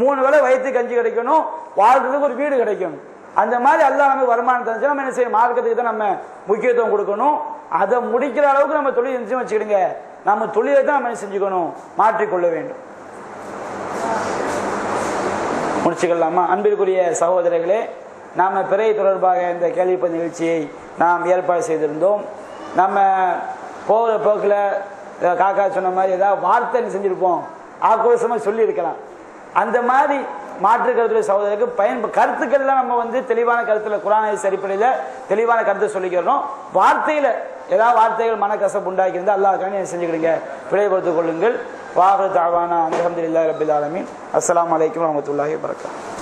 3 வேளை வயிற்று கஞ்சி கிடைக்கணும், வாழ்றதுக்கு ஒரு வீடு கிடைக்கணும். அந்த மாதிரி அல்லாஹ் நமக்கு வருமானம் தந்துச்சா நம்ம என்ன செய்யணும், மார்க்கத்துக்கு தான் நம்ம முக்கியத்துவம் கொடுக்கணும். அதை முடிக்கிற அளவுக்கு நம்ம தொழில் நிச்சயம் வச்சுக்கிடுங்க. நம்ம தொழிலை தான் நம்ம செஞ்சுக்கணும், மாற்றிக்கொள்ள வேண்டும். முடிச்சுக்கலாமா? அன்பிற்குரிய சகோதரர்களே, நாம் பிறை தொடர்பாக இந்த கேள்விப்பதிவு நிகழ்ச்சியை நாம் ஏற்பாடு செய்திருந்தோம். நம்ம போகிற போக்கில் காக்கா சொன்ன மாதிரி ஏதாவது வார்த்தை செஞ்சுருப்போம், ஆக்ரோஷமாக சொல்லியிருக்கலாம். அந்த மாதிரி மாற்று கருத்துடைய சகோதரருக்கு கருத்துக்கள்லாம் நம்ம வந்து தெளிவான கருத்தில் குர்ஆன் அடிப்படையில் தெளிவான கருத்தை சொல்லிக்கிறோம். வார்த்தையில் ஏதாவது வார்த்தைகள் மனக்கசப்பு உண்டாக்கியிருந்தால் அல்லாஹ்க்காக செஞ்சுக்கிடுங்க, பிழைப்படுத்திக் கொள்ளுங்கள். வாஹிரு தஅவானா அல்ஹம்துலில்லாஹி ரப்பில் ஆலமீன். அஸ்ஸலாமு அலைக்கும் வரஹ்மத்துல்லாஹி வபரகாத்துஹு.